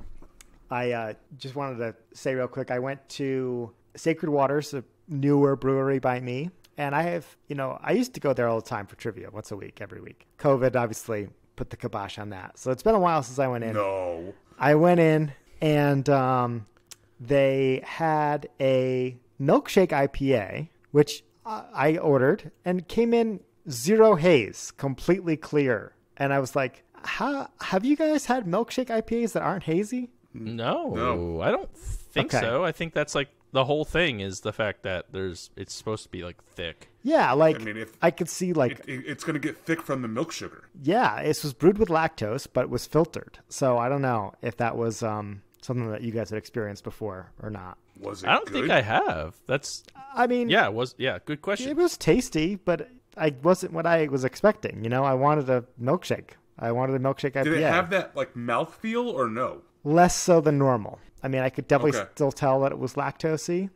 I just wanted to say real quick, I went to Sacred Waters, a newer brewery by me, and I have, I used to go there all the time for trivia, once a week, every week. COVID obviously put the kibosh on that. So it's been a while since I went in. No. I went in and they had a milkshake IPA, which I ordered, and came in 0 haze, completely clear. And I was like, have you guys had milkshake IPAs that aren't hazy? No, I don't think Okay. so. I think that's like the whole thing is the fact that it's supposed to be like thick. Yeah, like I mean, if- I could see like It's going to get thick from the milk sugar. yeah, this was brewed with lactose, but it was filtered. So I don't know if that was something that you guys had experienced before or not. Was it I don't good? think I have. That's I mean, good question. it was tasty, but I wasn't what I was expecting. I wanted a milkshake. I wanted a milkshake IPA. Did it have that like mouthfeel or no? less so than normal. I mean, I could definitely still tell that it was lactosey.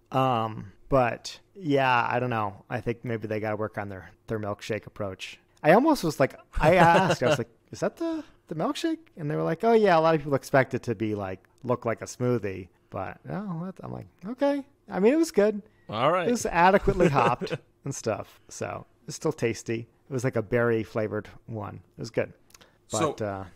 But yeah, I don't know. I think maybe they got to work on their milkshake approach. I almost was like, I asked, I was like, is that the milkshake? And they were like, oh yeah, a lot of people expect it to be like, look like a smoothie. But no, I'm like, okay. I mean, it was good. All right. It was adequately hopped and stuff. So it's still tasty. It was like a berry flavored one. It was good. But, so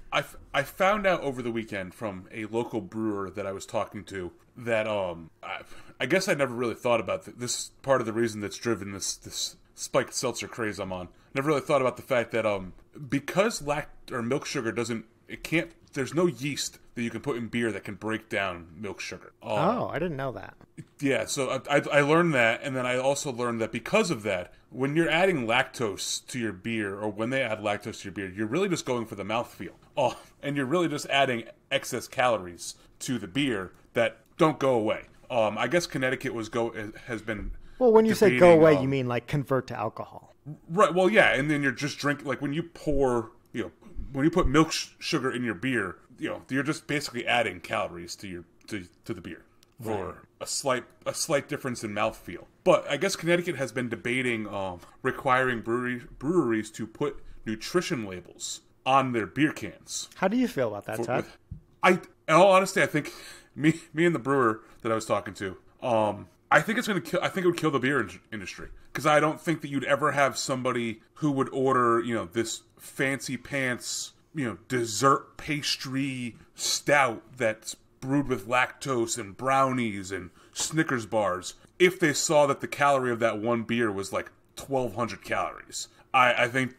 I found out over the weekend from a local brewer that I was talking to that I guess I never really thought about this part of the reason that's driven this spiked seltzer craze I'm on. Never really thought about the fact that because milk sugar there's no yeast that you can put in beer that can break down milk sugar. I didn't know that. Yeah, so I learned that, and then I also learned that because of that, when you're adding lactose to your beer, or when they add lactose to your beer, you're really just going for the mouthfeel. And you're really just adding excess calories to the beer that don't go away. I guess Connecticut has been... Well, when you say go away, you mean like convert to alcohol. Right, well, yeah, and then you're just drinking, like when you put milk sugar in your beer, you're just basically adding calories to the beer for a slight difference in mouthfeel. But I guess Connecticut has been debating requiring breweries to put nutrition labels on their beer cans. How do you feel about that, Todd? In all honesty, I think me and the brewer that I was talking to, I think it's going to kill. I think it would kill the beer industry, because I don't think that you'd ever have somebody who would order, this fancy pants, dessert pastry stout that's brewed with lactose and brownies and Snickers bars, if they saw that the calorie of that one beer was like 1,200 calories. I think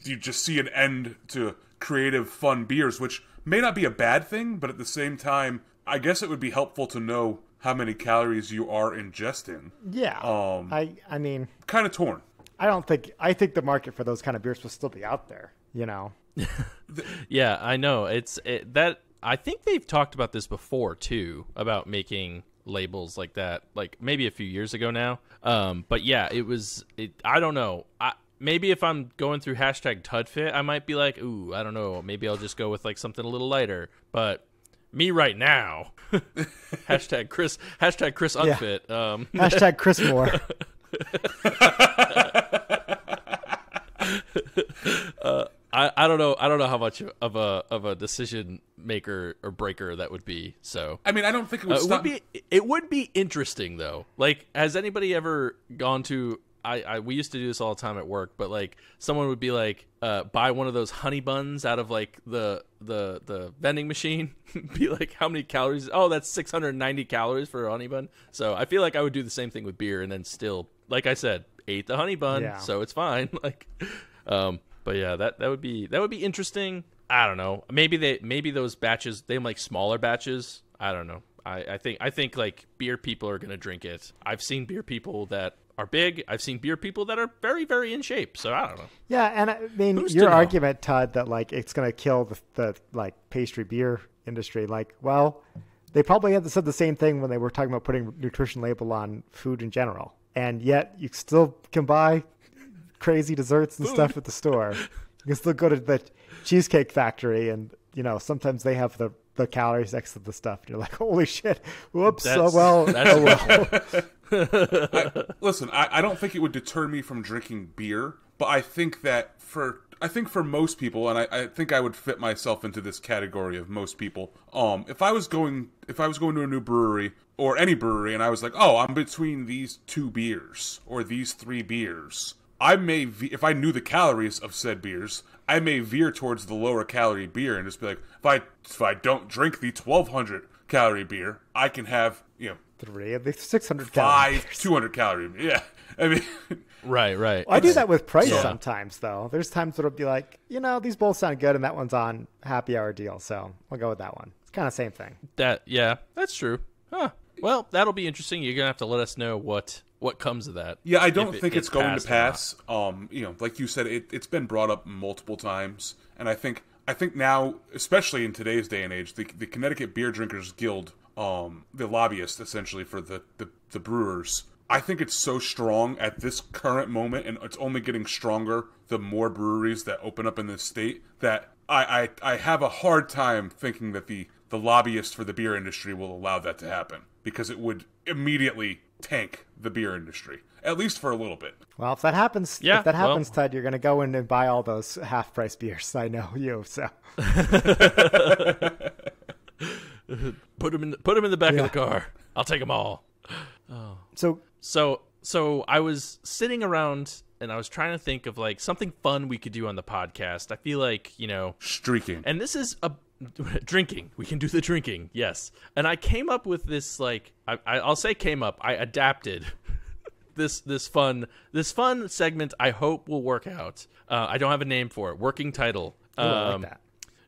you just see an end to creative, fun beers, which may not be a bad thing, but at the same time, I guess it would be helpful to know how many calories you are ingesting. Yeah. I mean, kind of torn. I think the market for those kind of beers will still be out there, Yeah, I know. I think they've talked about this before too, about making labels like that, like maybe a few years ago now. But yeah, I don't know. Maybe if I'm going through #TudFit, I might be like, ooh, I don't know. Maybe I'll just go with like something a little lighter. But me right now, #Chris Unfit. Yeah. #Chris Moore. I don't know. I don't know how much of a decision maker or breaker that would be. So I mean, I don't think it would stop. It would be interesting though. Like, has anybody ever gone to? We used to do this all the time at work, but like someone would be like, buy one of those honey buns out of like the vending machine, be like, how many calories? Oh, that's 690 calories for a honey bun. So I feel like I would do the same thing with beer, and then still, like I said, ate the honey bun, so it's fine. Like, but yeah, that would be interesting. I don't know. Maybe those batches, they like smaller batches. I don't know. I think like beer people are gonna drink it. I've seen beer people that are big. I've seen beer people that are very, very in shape. So I don't know. Yeah, and I mean, your argument, Todd, that like it's going to kill the like pastry beer industry. Like, well, they probably had said the same thing when they were talking about putting nutrition label on food in general, and yet you still can buy crazy desserts and stuff at the store. You can still go to the Cheesecake Factory, and sometimes they have the calories next to the stuff. And you're like, holy shit! Whoops! Well. Listen, I don't think it would deter me from drinking beer, but I think that for most people, and I think I would fit myself into this category of most people. If I was going to a new brewery or any brewery, and I was like, oh, I'm between these 2 beers or these 3 beers, I may, if I knew the calories of said beers, I may veer towards the lower calorie beer and just be like, if I don't drink the 1,200 calorie beer, I can have 3 of the 600 calories. 5 200 calorie. Yeah. I mean, right. Well, I do that with price sometimes, though. There's times where it'll be like, these both sound good, and that one's on happy hour deal, so I'll go with that one. It's kind of same thing. That's true. Huh. Well, that'll be interesting. You're gonna have to let us know what comes of that. Yeah, I don't think it's going to pass. Like you said, it's been brought up multiple times, and I think now, especially in today's day and age, the Connecticut Beer Drinkers Guild, the lobbyist essentially for the brewers, I think it's so strong at this current moment, and it's only getting stronger the more breweries that open up in this state, that I have a hard time thinking that the the lobbyists for the beer industry will allow that to happen, because it would immediately tank the beer industry, at least for a little bit. Well, if that happens, Ted, you're going to go in and buy all those half-price beers. I know you, so. Put them in the back of the car. I'll take them all. Oh. So I was sitting around and I was trying to think of like something fun we could do on the podcast. I feel like, streaking. And this is drinking. We can do the drinking. Yes. And I came up with this, like, I'll say came up. I adapted this fun segment. I hope will work out. I don't have a name for it. Working title. I like that.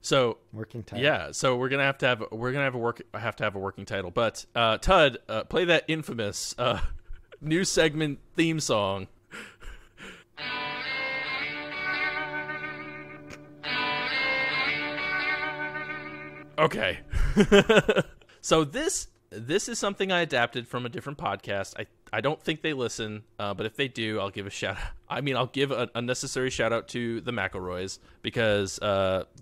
So working title. Yeah, so we're gonna have to have a working title. But Tud, play that infamous new segment theme song. Okay. So this is something I adapted from a different podcast. I don't think they listen, but if they do, I'll give a shout out. I mean, I'll give a necessary shout out to the McElroys because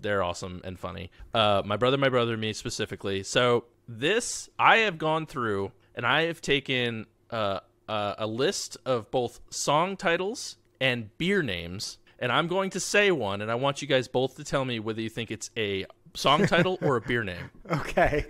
they're awesome and funny. My brother, me specifically. So this, I have gone through and I have taken a list of both song titles and beer names, and I'm going to say one, and I want you guys both to tell me whether you think it's a song title or a beer name. Okay.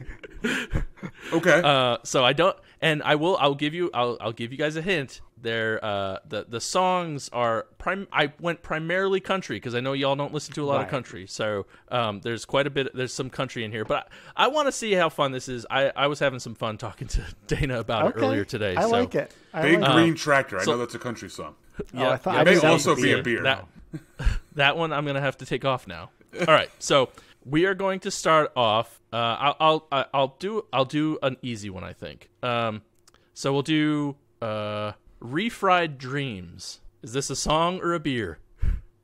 Okay. So I don't, and I'll give you guys a hint. They're the songs are I went primarily country because I know y'all don't listen to a lot of country. So there's quite a bit. There's some country in here, but I want to see how fun this is. I was having some fun talking to Dana about it earlier today. I like it. Big Green Tractor. I know that's a country song. Yeah, it may also be a beer. That one I'm gonna have to take off now. All right, so we are going to start off. I'll do an easy one, I think. So we'll do Refried Dreams. Is this a song or a beer?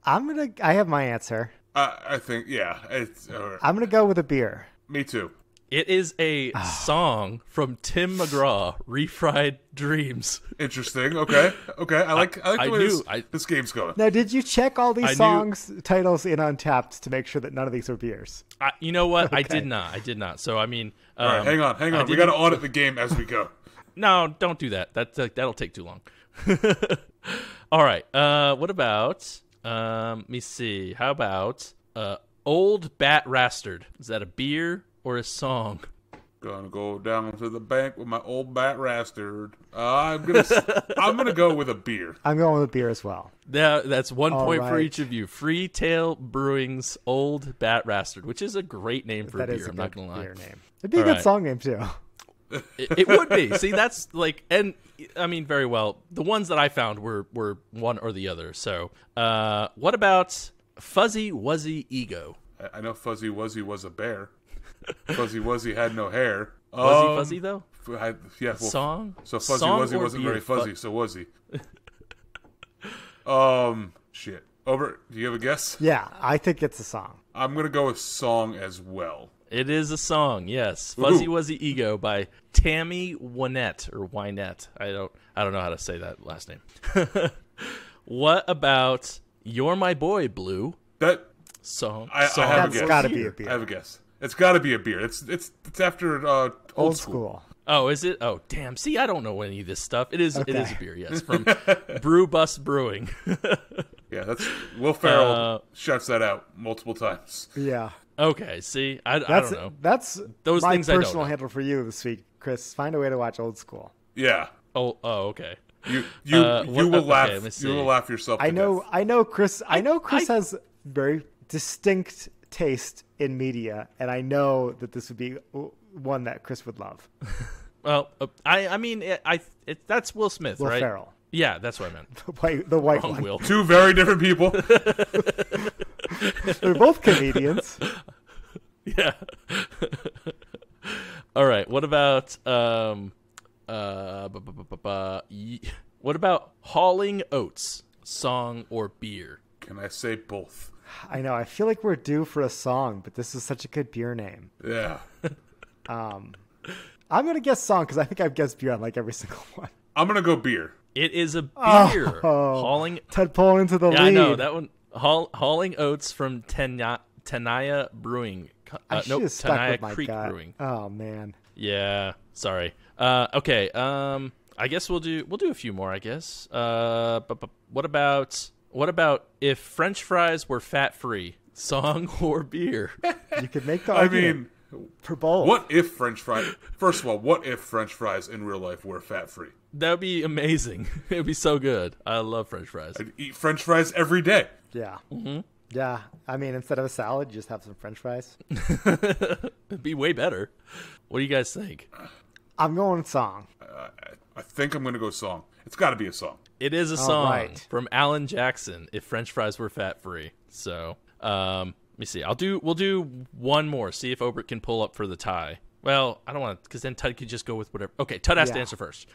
I have my answer. I think, yeah. I'm going to go with a beer. Me too. It is a song from Tim McGraw, Refried Dreams. Interesting. Okay. I like the way this game's going. Now, did you check all these songs titles in Untapped to make sure that none of these are beers? You know what? Okay. I did not. So, I mean... all right, hang on. We got to audit the game as we go. No, don't do that. That'll take too long. All right. What about... let me see. How about Old Bat Rastard? Is that a beer or a song? Gonna go down to the bank with my old bat rastard. I'm gonna go with a beer. I'm going with a beer as well. That's 1 point for each of you. Freetail Brewing's Old Bat Rastard, which is a great name for a beer. I'm not gonna lie. Beer name. It'd be a good song name too. It would be. See, that's like, and I mean, very well. The ones that I found were one or the other. So, what about Fuzzy Wuzzy Ego? I know Fuzzy Wuzzy was a bear. Fuzzy Wuzzy had no hair. Was he fuzzy though? Song. So Fuzzy song Wuzzy wasn't very fuzzy. So was he? Shit. Obert, do you have a guess? Yeah, I think it's a song. I'm gonna go with song as well. It is a song, yes. Fuzzy Wuzzy Ego by Tammy Wynette or Wynette. I don't know how to say that last name. What about You're My Boy Blue? That song. I have a guess. That's gotta be a beer. I have a guess. It's gotta be a beer. It's after old school. Oh, is it? Oh, damn. See, I don't know any of this stuff. It is a beer, yes. From Brew Bus Brewing. Yeah, that's Will Ferrell shouts that out multiple times. Yeah. Okay, see, I don't know. That's those my things personal handle for you this week, Chris. Find a way to watch Old School. Yeah. Oh, okay. You will laugh. You will laugh yourself. I know. Chris has very distinct taste in media, and I know that this would be one that Chris would love. Well, I mean, that's Will Smith, Will right? Ferrell. Yeah, that's what I meant. The white Wrong one. Will. Two very different people. They're both comedians. Yeah. All right. What about what about Hauling Oats, song or beer? Can I say both? I know. I feel like we're due for a song, but this is such a good beer name. Yeah. I'm gonna guess song because I think I've guessed beer on like every single one. I'm gonna go beer. It is a beer. Hauling. Ted pulling into the lead. I know that one. Hauling Oats from Tenaya Brewing I should nope, have stuck Tenaya with my Creek gut. Brewing. Oh man. Yeah, sorry. Okay. I guess we'll do a few more. I guess. But what about if French fries were fat free? Song or beer? You could make the I argument mean, for both. what if French fries? First of all, what if French fries in real life were fat free? That would be amazing. It would be so good. I love French fries. I'd eat French fries every day. Yeah. Mm-hmm. Yeah. I mean, instead of a salad, you just have some French fries. It'd be way better. What do you guys think? I'm going song. I think I'm going to go song. It's got to be a song. It is a song right. from Alan Jackson. If French fries were fat free. So, let me see. We'll do one more. See if Obert can pull up for the tie. Well, I don't want to, because then Tud could just go with whatever. Okay, Tud has to answer first.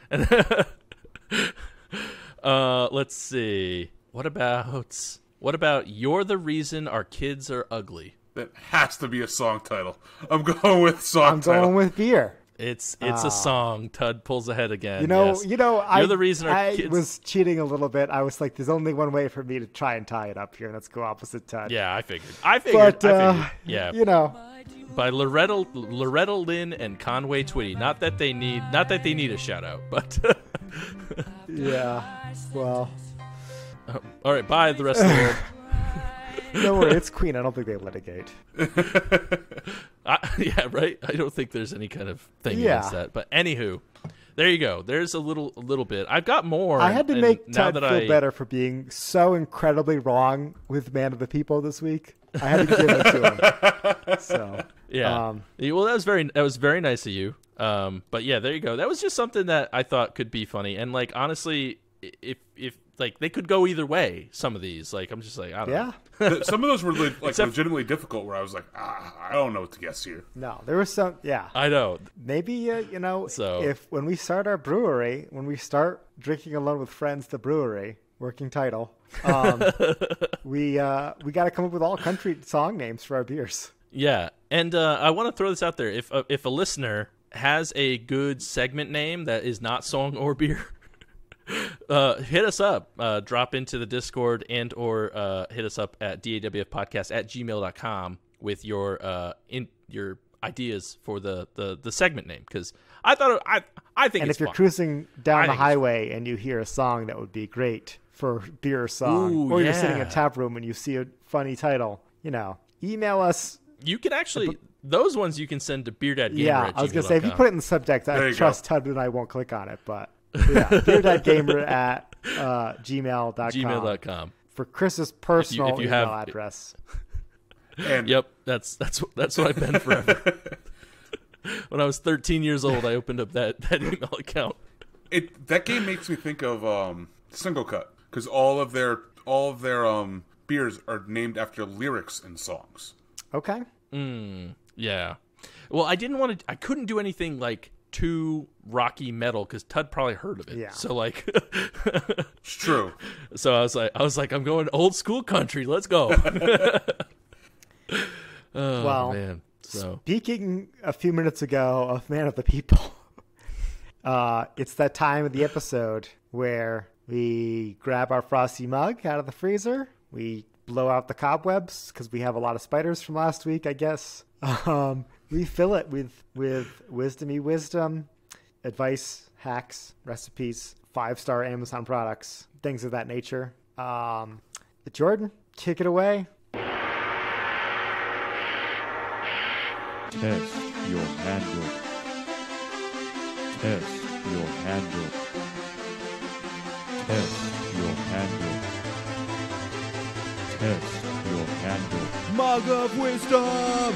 Let's see. What about You're the Reason Our Kids Are Ugly? That has to be a song title. I'm going with song I'm title. going with beer. It's a song. Tud pulls ahead again. You're You're the reason our I kids... was cheating a little bit. I was like, there's only one way for me to try and tie it up here. Let's go opposite Tud. Yeah, I figured. But, Yeah. By Loretta Lynn and Conway Twitty. Not that they need a shout out, but yeah. Well, all right, bye the rest of the world. don't worry, it's Queen. I don't think they litigate. Yeah, right. I don't think there's any kind of thing against that. But anywho, there you go. There's a little bit. I've got more. I had to make Ted that feel better for being so incredibly wrong with Man of the People this week. I had to give it to him. So yeah. Well, that was very nice of you. But yeah, there you go. That was just something that I thought could be funny. And like honestly, if like they could go either way, some of these. Like I'm just like, I don't know. Some of those were legitimately difficult where I was like, I don't know what to guess here. No, there was some, yeah. I know. Maybe, So if when we start our brewery, when we start Drinking Alone with Friends, the brewery, working title, we got to come up with all country song names for our beers. Yeah, and I want to throw this out there. If a listener has a good segment name that is not song or beer, hit us up. Drop into the Discord and or hit us up at dawfpodcast@gmail.com with your ideas for the segment name, because I thought I think and it's if you're fun. cruising down the highway and you hear a song that would be great for beer song, Ooh, or yeah. you're sitting in a tap room and you see a funny title, email us. You can actually those ones you can send to beardadgamer@gmail.com. Yeah, I was gonna say if you put it in the subject, I trust Tud and I won't click on it, but yeah, beardadgamer@gmail.com. gmail.com for Chris's personal if you email have, address. And yep, that's what I've been forever. When I was 13 years old, I opened up that email account. That game makes me think of Single Cut, because all of their beers are named after lyrics in songs. Okay. Yeah. Well, I couldn't do anything like too rocky metal because Tud probably heard of it. Yeah. So like, It's true. So I was like, I'm going old school country. Let's go. Well, man. So speaking a few minutes ago of Man of the People, it's that time of the episode where we grab our Frosty mug out of the freezer. We blow out the cobwebs because we have a lot of spiders from last week, I guess. We fill it with wisdom, advice, hacks, recipes, 5-star Amazon products, things of that nature. Jordan, kick it away. Test your handle. Test your handle. Test your handle. Test your handle. Mug of Wisdom!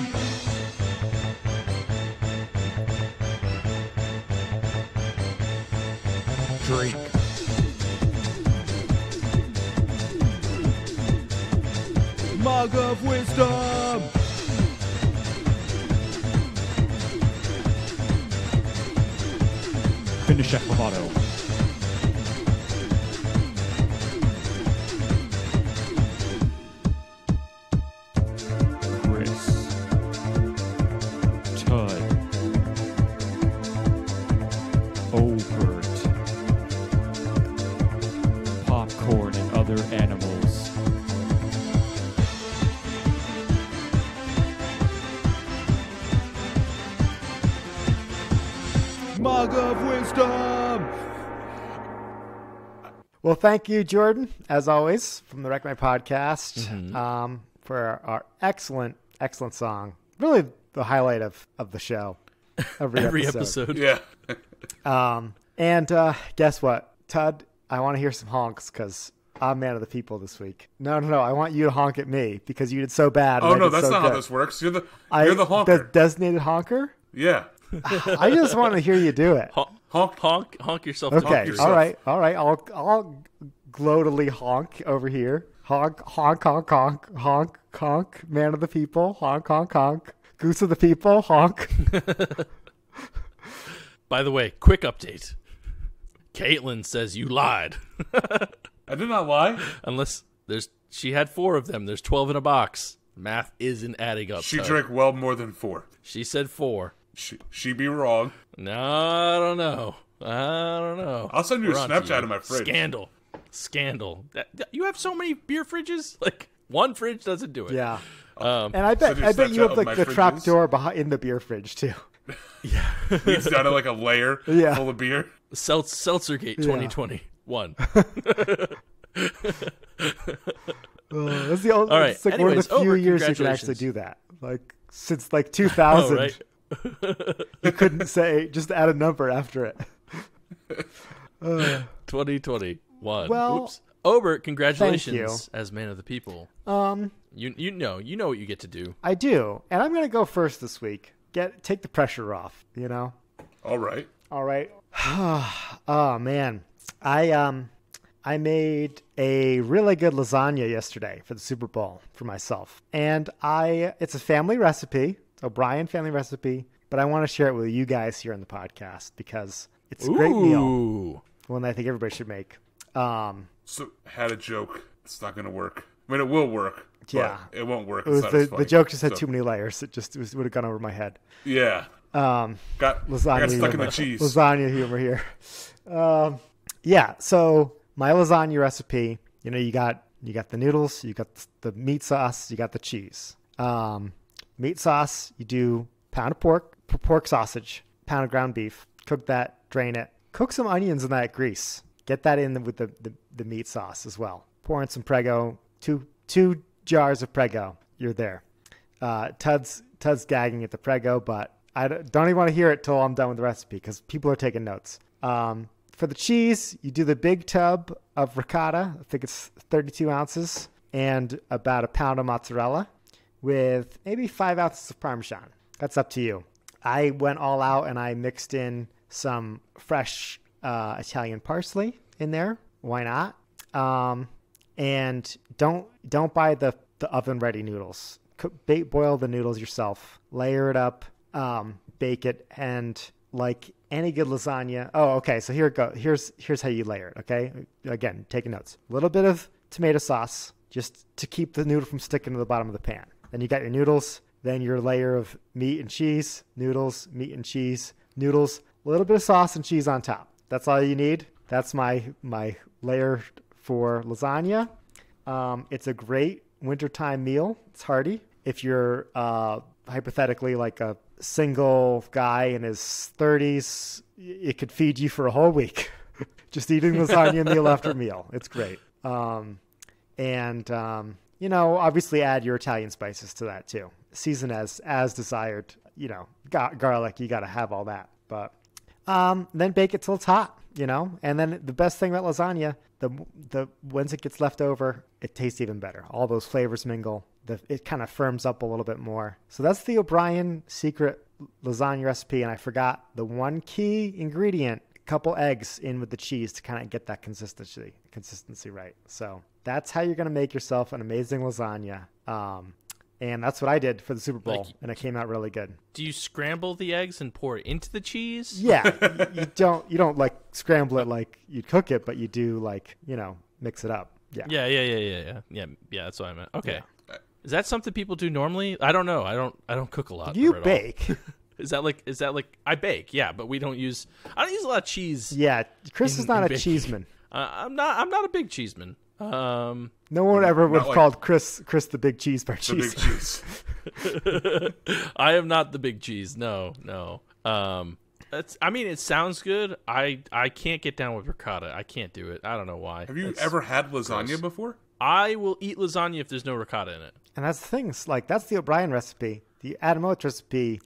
Drink. Mug of Wisdom! Finish that bravado. Chris. Tud. Obert. Popcorn and other animals. Mug of Wisdom. Well, thank you, Jordan, as always, from the Wreck My Podcast, for our excellent song. Really the highlight of the show. Every episode. Yeah. And guess what, Todd? I want to hear some honks because I'm man of the people this week. No. I want you to honk at me because you did so bad. Oh, no, that's not how this works. You're the honker. The designated honker? Yeah. I just want to hear you do it. Honk yourself. Okay. Honk yourself. All right. I'll gloatily honk over here. Honk, honk, man of the people. Honk. Goose of the people. Honk. By the way, quick update. Caitlin says you lied. I did not lie. Unless she had 4 of them. There's 12 in a box. Math isn't adding up. She drank well more than 4. She said 4. She be wrong. No, I don't know. I'll send you a Snapchat of my fridge. Scandal. You have so many beer fridges? Like, one fridge doesn't do it. Yeah. And I bet you have like the trap door in the beer fridge too. Yeah. Leads down to like a layer full of beer. Seltzergate 2021. That's the only. All right. It's like Anyways, one of the few years you can congratulations. actually do that. Like since like 2000, right? You couldn't say just add a number after it. 2021. Well, oops. Obert, congratulations thank as man of the people. You know what you get to do. I do, and I'm going to go first this week. Take the pressure off. You know. All right. Oh man, I made a really good lasagna yesterday for the Super Bowl for myself, and it's a family recipe, O'Brien family recipe, but I want to share it with you guys here on the podcast because it's a great meal, one that I think everybody should make. So had a joke. It's not going to work. I mean, it will work. Yeah, but it won't work. The joke just had too many layers. It would have gone over my head. Yeah. Lasagna. I got stuck in the cheese. Lasagna humor here. Yeah. So my lasagna recipe. You got the noodles. You got the meat sauce. You got the cheese. Meat sauce. You do pound of pork sausage, pound of ground beef. Cook that. Drain it. Cook some onions in that grease. Get that in with the meat sauce as well. Pour in some Prego. Two jars of Prego. You're there. Tud's gagging at the Prego, but I don't even want to hear it till I'm done with the recipe because people are taking notes. For the cheese, you do the big tub of ricotta. I think it's 32 ounces and about a pound of mozzarella with maybe 5 ounces of Parmesan. That's up to you. I went all out and I mixed in some fresh Italian parsley in there. Why not? And don't buy the oven ready noodles. Boil the noodles yourself. Layer it up. Bake it, and like any good lasagna. Oh, okay. So here it goes. Here's how you layer it. Okay. Again, taking notes. A little bit of tomato sauce just to keep the noodle from sticking to the bottom of the pan. Then you got your noodles. Then your layer of meat and cheese. Noodles, meat and cheese. Noodles. A little bit of sauce and cheese on top. That's all you need. That's my layer for lasagna. It's a great wintertime meal. It's hearty. If you're hypothetically like a single guy in his 30s, it could feed you for a whole week. Just eating lasagna meal after meal. It's great. Obviously add your Italian spices to that too. Season as desired. Garlic, you got to have all that. But then bake it till it's hot. And then the best thing about lasagna, the once it gets left over, it tastes even better. All those flavors mingle. It kind of firms up a little bit more. So that's the O'Brien secret lasagna recipe. And I forgot the one key ingredient, a couple eggs in with the cheese to kind of get that consistency right. So that's how you're going to make yourself an amazing lasagna. And that's what I did for the Super Bowl, and it came out really good. Do you scramble the eggs and pour it into the cheese? Yeah, you don't like scramble it like you cook it, but you do mix it up. Yeah. Yeah. That's what I meant. Okay. Yeah. Is that something people do normally? I don't know. I don't cook a lot. You bake. Is that like I bake? Yeah, but I don't use a lot of cheese. Yeah, Chris is not a cheeseman. I'm not a big cheeseman. No one ever would have called Chris the Big Cheese Parcheesi. The Big Cheese. I am not the big cheese. No. I mean, it sounds good. I can't get down with ricotta. I can't do it. I don't know why. Have you ever had lasagna gross. before? I will eat lasagna if there's no ricotta in it. And that's the thing. Like, that's the O'Brien recipe. The Adam Oates recipe,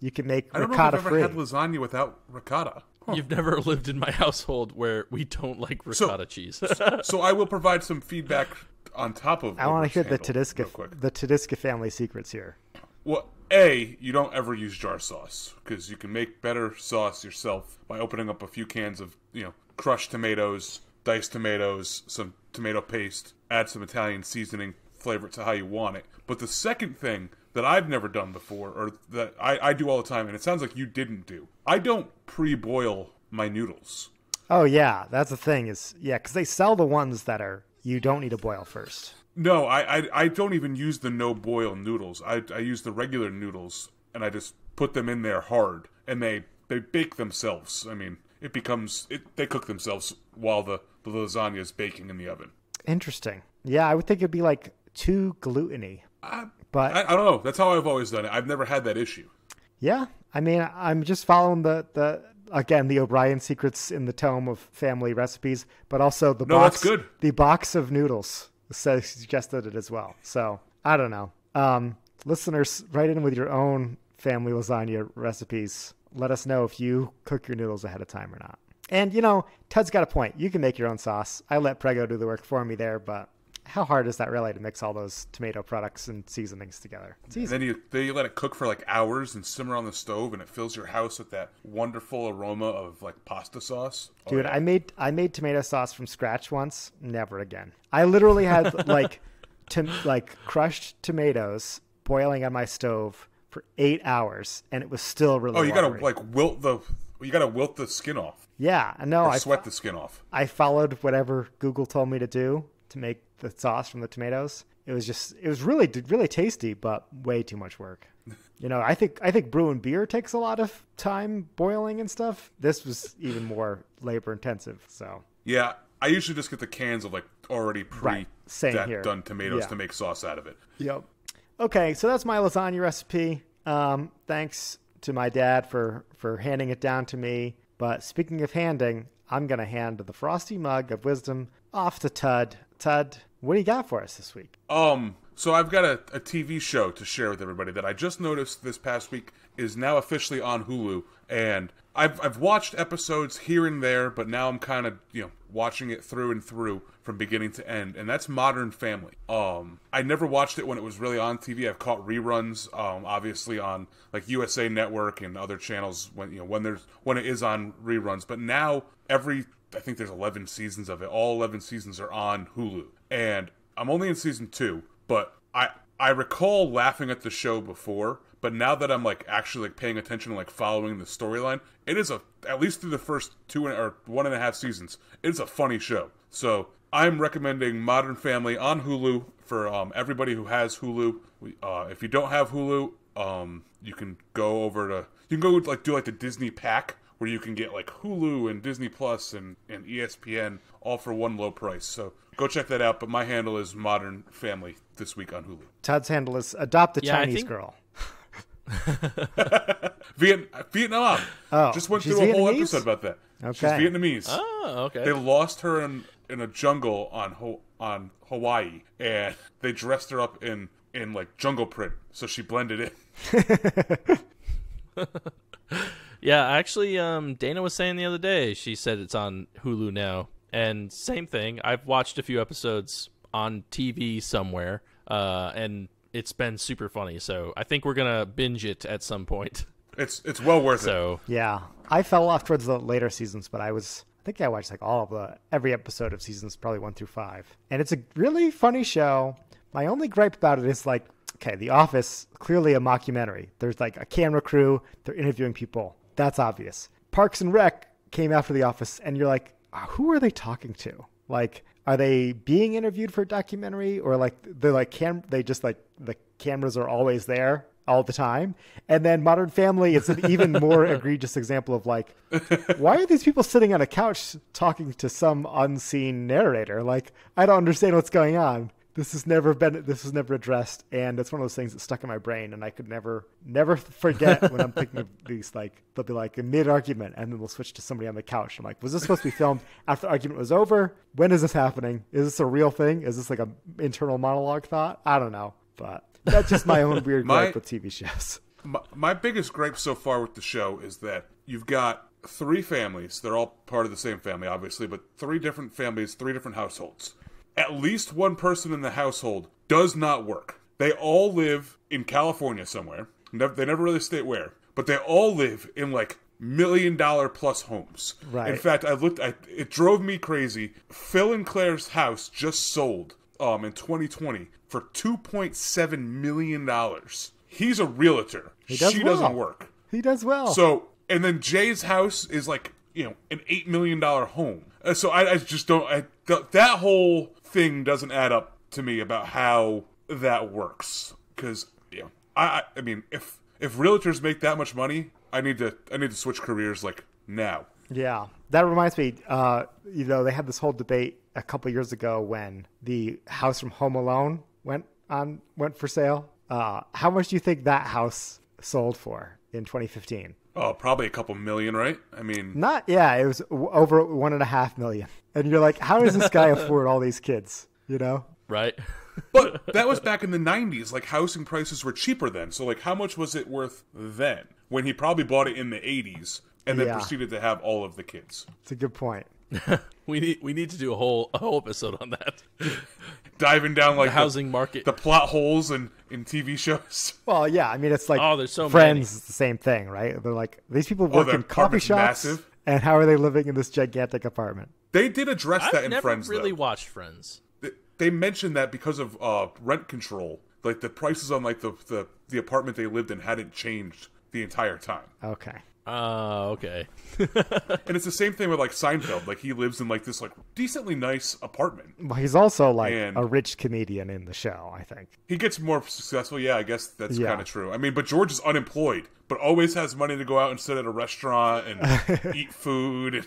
you can make I don't ricotta know if I've ever free. had lasagna without ricotta. Huh. You've never lived in my household where we don't like ricotta cheese. So I will provide some feedback on top of. I want to hear Obert's the handle real quick. Tedesca family secrets here. Well, A, you don't ever use jar sauce because you can make better sauce yourself by opening up a few cans of, crushed tomatoes, diced tomatoes, some tomato paste, add some Italian seasoning, flavor it to how you want it. But the second thing that I've never done before, or that I do all the time, and it sounds like you didn't do, I don't pre-boil my noodles. Oh, yeah. That's the thing because they sell the ones that you don't need to boil first. No, I don't even use the no-boil noodles. I use the regular noodles, and I just put them in there hard, and they bake themselves. I mean, they cook themselves while the lasagna is baking in the oven. Interesting. Yeah, I would think it'd be like too gluten-y. But I don't know. That's how I've always done it. I've never had that issue. Yeah, I mean, I'm just following the O'Brien secrets in the tome of family recipes, but also the box. That's good. The box of noodles suggested it as well. So I don't know. Listeners, write in with your own family lasagna recipes. Let us know if you cook your noodles ahead of time or not. And Ted's got a point. You can make your own sauce. I let Prego do the work for me there, but how hard is that really to mix all those tomato products and seasonings together? It's easy. And then you let it cook for like hours and simmer on the stove, and it fills your house with that wonderful aroma of like pasta sauce. Dude, yeah. I made tomato sauce from scratch once. Never again. I literally had crushed tomatoes boiling on my stove for 8 hours, and it was still really. Oh, you watery. gotta wilt the skin off. Yeah, no, I sweat the skin off. I followed whatever Google told me to do to make the sauce from the tomatoes. It was really, really tasty, but way too much work. I think brewing beer takes a lot of time boiling and stuff. This was even more labor intensive. So yeah, I usually just get the cans of like already done tomatoes to make sauce out of it. Yep. Okay, so that's my lasagna recipe. Thanks to my dad for handing it down to me. But speaking of handing, I'm gonna hand the Frosty mug of wisdom off to Tud. Tud, what do you got for us this week? So I've got a TV show to share with everybody that I just noticed this past week is now officially on Hulu, and I've watched episodes here and there, but now I'm kind of watching it through and through from beginning to end, and that's Modern Family. I never watched it when it was really on TV. I've caught reruns, obviously on like USA Network and other channels when it is on reruns. But now I think there's 11 seasons of it. All 11 seasons are on Hulu, and I'm only in season 2. But I recall laughing at the show before, but now that I'm like actually like paying attention and like following the storyline, it is at least through the first 1.5 seasons, it's a funny show. So I'm recommending Modern Family on Hulu for everybody who has Hulu. If you don't have Hulu, you can go do like the Disney pack, where you can get like Hulu and Disney Plus and ESPN all for one low price. So go check that out. But my handle is Modern Family this week on Hulu. Todd's handle is Adopt a Chinese Girl. Vietnam. Oh, just went she's through a whole Vietnamese? episode about that. Okay. She's Vietnamese. Oh, okay. They lost her in a jungle on Hawaii, and they dressed her up in like jungle print, so she blended in. Yeah, actually, Dana was saying the other day, she said it's on Hulu now. And same thing, I've watched a few episodes on TV somewhere, and it's been super funny. So I think we're going to binge it at some point. It's well worth it. Yeah, I fell off towards the later seasons, but I think I watched like every episode of seasons, probably 1 through 5. And it's a really funny show. My only gripe about it is like, okay, The Office, clearly a mockumentary. There's like a camera crew, they're interviewing people. That's obvious. Parks and Rec came after The Office, and you're like, who are they talking to? Like, are they being interviewed for a documentary, or like they're like they just like the cameras are always there all the time? And then Modern Family is an even more egregious example of like, why are these people sitting on a couch talking to some unseen narrator? Like, I don't understand what's going on. this has never addressed, and it's one of those things that stuck in my brain, and I could never forget when I'm thinking of these. Like, they'll be like a mid-argument, and then we'll switch to somebody on the couch. I'm like, was this supposed to be filmed after the argument was over? When is this happening? Is this a real thing? Is this like an internal monologue thought? I don't know, but that's just my own weird gripe with TV shows. My biggest gripe so far with the show is that you've got 3 families. They're all part of the same family, obviously, but 3 different families, 3 different households. At least one person in the household does not work. They all live in California somewhere. They never really state where, but they all live in like $1 million plus homes. Right. In fact, it drove me crazy. Phil and Claire's house just sold in 2020 for $2.7 million. He's a realtor. She doesn't work. He does well. So, and then Jay's house is like, an $8 million home. So I just don't. That whole thing doesn't add up to me about how that works. Because I mean, if realtors make that much money, I need to switch careers like now. Yeah, that reminds me. They had this whole debate a couple years ago when the house from Home Alone went for sale. How much do you think that house sold for in 2015? Oh, probably a couple million, right? I mean, it was over $1.5 million. And you're like, how does this guy afford all these kids? Right. But that was back in the 90s. Like, housing prices were cheaper then. So, like, how much was it worth then? When he probably bought it in the 80s and then proceeded to have all of the kids. It's a good point. We need to do a whole episode on that. Diving down like the housing market, the plot holes in TV shows. Well, yeah, I mean, it's like there's so Friends many. is the same thing, right? They're like, these people work in coffee apartment's shops, massive. and how are they living in this gigantic apartment? They did address that in never Friends. Really though. watched Friends. They mentioned that because of rent control, like the prices on like the apartment they lived in hadn't changed the entire time. Okay. Okay. And it's the same thing with like Seinfeld. Like he lives in like this like decently nice apartment. Well, he's also like a rich comedian in the show, I think. He gets more successful. Yeah, I guess that's kind of true. I mean, but George is unemployed, but always has money to go out and sit at a restaurant and eat food.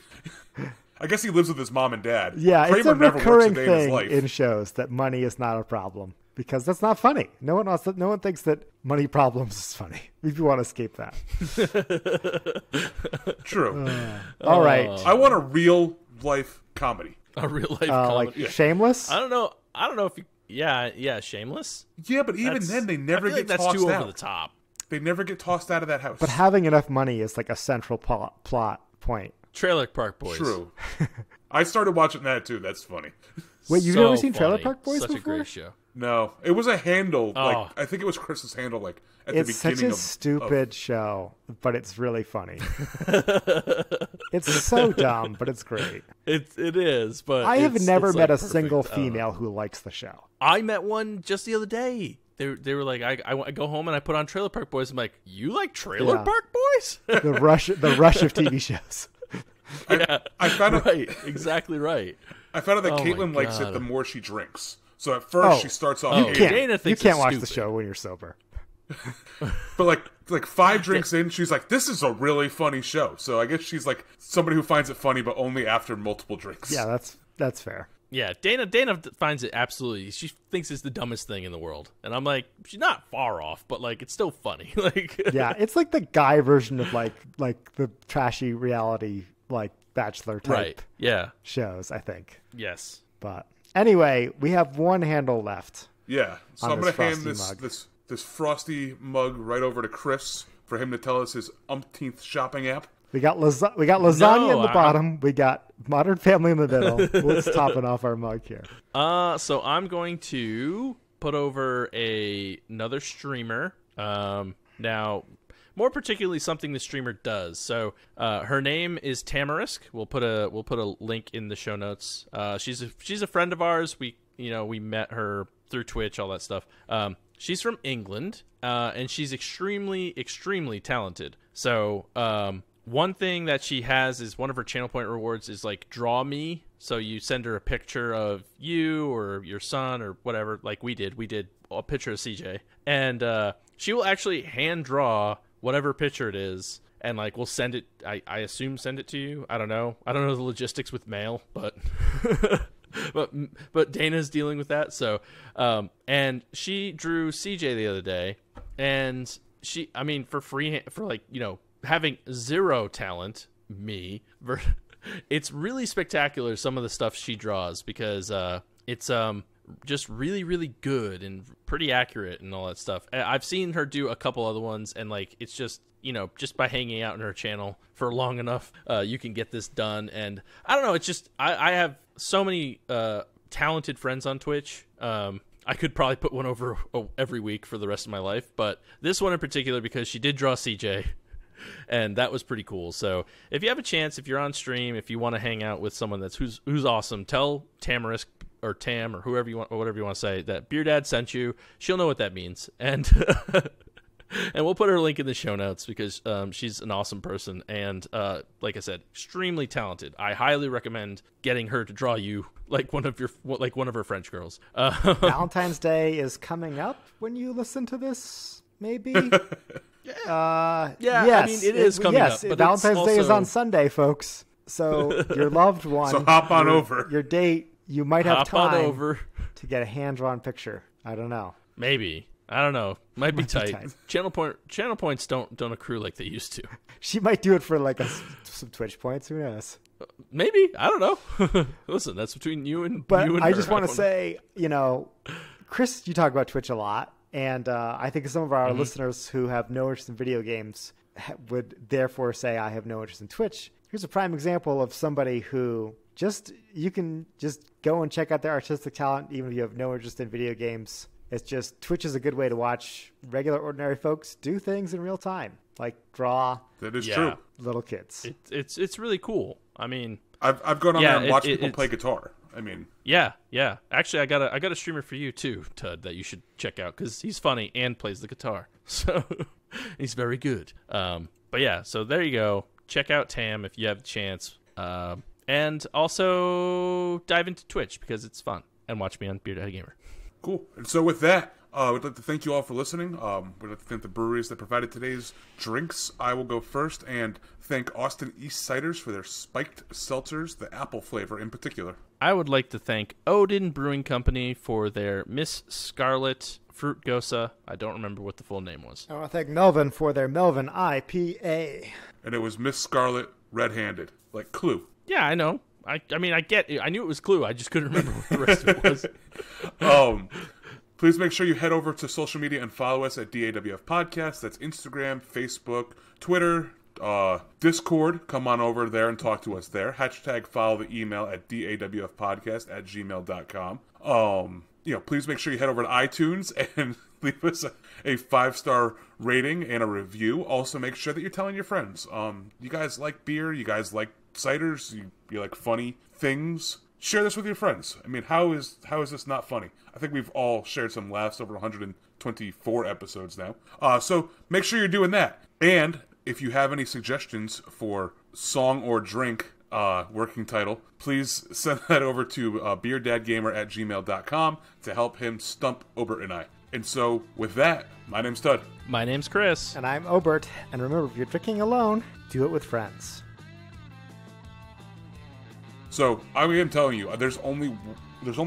I guess he lives with his mom and dad. Yeah, Kramer it's a never works recurring a day in his thing life. in shows that money is not a problem. Because that's not funny. No one thinks that money problems is funny. If you want to escape that. True. All right. I want a real life comedy. A real life comedy. Like Shameless? I don't know if you... Yeah, Shameless? Yeah, but even then, they never get that's tossed too out. over the top. They never get tossed out of that house. But having enough money is like a central plot point. Trailer Park Boys. True. I started watching that too. That's funny. Wait, you've never seen Trailer Park Boys Such before? a great show. No, it was a handle. Oh. Like I think it was Chris's handle. Like at It's the beginning such a of stupid show, but it's really funny. It's so dumb, but it's great. It is, but I have never met a perfect. single female who likes the show. I met one just the other day. They were like, I go home and I put on Trailer Park Boys. I'm like, you like Trailer Park Boys? The rush of TV shows. I found out, right, exactly right. I found out that Oh my Caitlin likes it God. the more she drinks. So at first she starts off, You hating, can't. Dana You thinks can't it's watch the stupid. show when you're sober. but like 5 drinks in, she's like, "This is a really funny show." So I guess she's like somebody who finds it funny, but only after multiple drinks. Yeah, that's fair. Yeah, Dana finds it absolutely. She thinks it's the dumbest thing in the world, and I'm like, she's not far off, but like it's still funny. Like, Yeah, it's like the guy version of like the trashy reality like Bachelor type right? Yeah, shows, I think. yes. But anyway, we have one handle left. Yeah. So On I'm this gonna hand Frosty mug. this Frosty mug right over to Chris for him to tell us his umpteenth shopping app. We got lasagna No, in the bottom. We got Modern Family in the middle. Let's top it off our mug here. So I'm going to put over another streamer. Now, more particularly something the streamer does. So her name is Tammarisk. We'll put a link in the show notes. She's a friend of ours. We met her through Twitch, all that stuff. She's from England, and she's extremely talented. So one thing that she has is one of her channel point rewards is like draw me. So you send her a picture of you or your son or whatever, like we did. We did a picture of CJ, and she will actually hand draw whatever picture it is, and like we'll send it. I assume send it to you. I don't know the logistics with mail, but but Dana's dealing with that. So, and she drew CJ the other day, and for free, for like, having zero talent, it's really spectacular, some of the stuff she draws, because it's just really, really good and pretty accurate and all that stuff. I've seen her do a couple other ones, and like, it's just, just by hanging out in her channel for long enough, you can get this done. And I don't know, it's just, I have so many talented friends on Twitch. I could probably put one over every week for the rest of my life, but this one in particular, because she did draw CJ, and that was pretty cool. So if you have a chance, if you're on stream, if you want to hang out with someone who's awesome, tell Tammarisk or Tam or whoever you want, or whatever you want to say, that Beer Dad sent you. She'll know what that means, and and we'll put her link in the show notes, because she's an awesome person, and like I said, extremely talented. I highly recommend getting her to draw you like one of her French girls. Valentine's Day is coming up when you listen to this, maybe. Yes, I mean, it is coming up. But Valentine's Day is on Sunday, folks. So your loved one, so hop on over. Your date, you might have hop on time over to get a hand-drawn picture. I don't know. Maybe. I don't know. Might be tight. Channel points don't accrue like they used to. She might do it for like some Twitch points. Who knows? Maybe. I don't know. Listen, that's between you and But you and I her. just want to say, Chris, you talk about Twitch a lot, and I think some of our listeners who have no interest in video games would therefore say, I have no interest in Twitch. Here's a prime example of somebody who you can just go and check out their artistic talent, even if you have no interest in video games. It's just, Twitch is a good way to watch regular, ordinary folks do things in real time, like draw. That is true. Little kids. It's really cool. I mean, I've gone on there and watched people play guitar. I mean, yeah. Actually, I got a streamer for you too, Tud, that you should check out, because he's funny and plays the guitar. So he's very good. But yeah, so there you go. Check out Tam if you have the chance, and also dive into Twitch, because it's fun, and watch me on Bearded Gamer. Cool. And so with that, we'd like to thank you all for listening. We'd like to thank the breweries that provided today's drinks. I will go first and thank Austin Eastciders for their spiked seltzers, the apple flavor in particular. I would like to thank Odin Brewing Company for their Miss Scarlet Fruit Gosa. I don't remember what the full name was. I want to thank Melvin for their Melvin IPA. And it was Miss Scarlet red-handed, like Clue. Yeah, I know. I mean, I get it. I knew it was Clue. I just couldn't remember what the rest of it was. Please make sure you head over to social media and follow us at DAWF Podcast. That's Instagram, Facebook, Twitter, Discord. Come on over there and talk to us there. Hashtag follow the email at dawfpodcast@gmail.com. Please make sure you head over to iTunes and leave us a 5-star rating and a review. Also, make sure that you're telling your friends. You guys like beer. You guys like ciders. You like funny things. Share this with your friends. I mean, how is this not funny? I think we've all shared some laughs over 124 episodes now. So make sure you're doing that. And if you have any suggestions for song or drink working title, please send that over to beerdadgamer@gmail.com to help him stump Obert and I. And so with that, my name's Tud. My name's Chris. And I'm Obert. And remember, if you're drinking alone, do it with friends. So I am telling you, there's only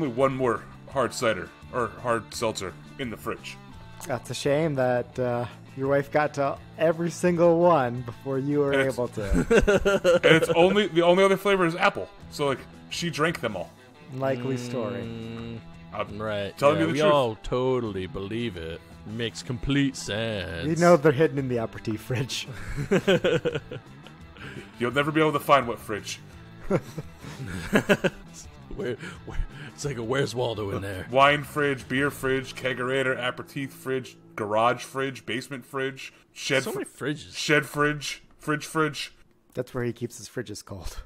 one more hard cider or hard seltzer in the fridge. That's a shame that your wife got to every single one before you were able to. And it's the only other flavor is apple. So like she drank them all. Likely story. Right. Telling you the we truth. all totally believe it. Makes complete sense. You know they're hidden in the aperitif fridge. You'll never be able to find what fridge. It's like a Where's Waldo in there. Wine fridge, beer fridge, kegerator, aperitif fridge, garage fridge, basement fridge, shed So many fridges. shed fridge, fridge. That's where he keeps his fridges cold.